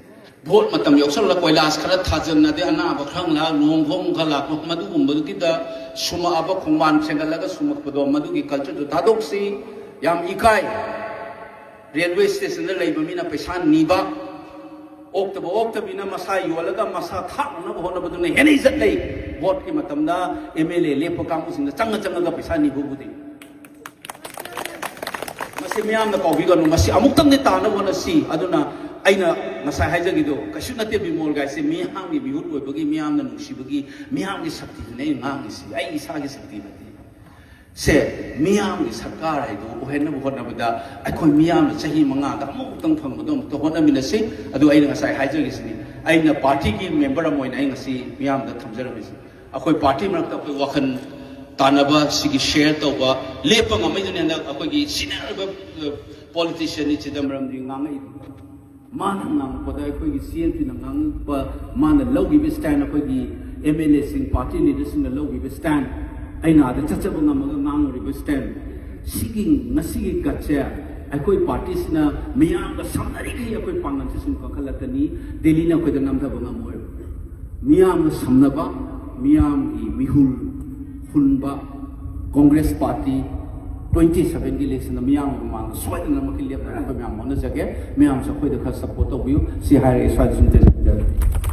vote matam yoksal la koilas khara thajan na de ana ba khrang la long phom khala ko madu gumbu ki da suma aba khongman sengal la sumak podo madu ki culture to tadok si yam ikai railway station da leiba mina paisa niba okta bina masa yolaga masa thak na bo na badune henei zat lei vote ki matam da MLA lepa kam using da changa ga paisa ni bu budi masi miyam na ko bi ga no masi amuk tam ne ta na bona si aduna aina masa haijagi do kashu na te bimol ga se miyam gi bihut oi bagi miyam na nusi bagi miyam gi sakti ne ngang si ai isa gi sakti na se miyam gi sarkar ai do ohen na bhot na bada akoi miyam na chahi manga da amuk tang phang bodom to hona mina se adu ai nga sai haijagi sini ai na party ki member amoi na ai ngasi miyam da thamjar mi si akoi party mak ta akoi wakhan tanaba sigi share to ba lepa ngamai ne na akoi gi senior politician ni chidamram di ngangai mana ngang pada akoi gi CMP na ngang pa mana logi be stand akoi gi MLA sing party leaders sing logi be stand aina da chachaba ngamaga ngang ri stand siging nasigi gatcha akoi party sina miyam ga samnari gi akoi pangan sin ka khalakani delhi na koi da nam da banga moy miyam ga samnaba miyam gi mihul hunba congress party 27 gi election na miyam ga mang swai na makil lep na miyam mon na jage miyam sa koi da kha support to view si high is 5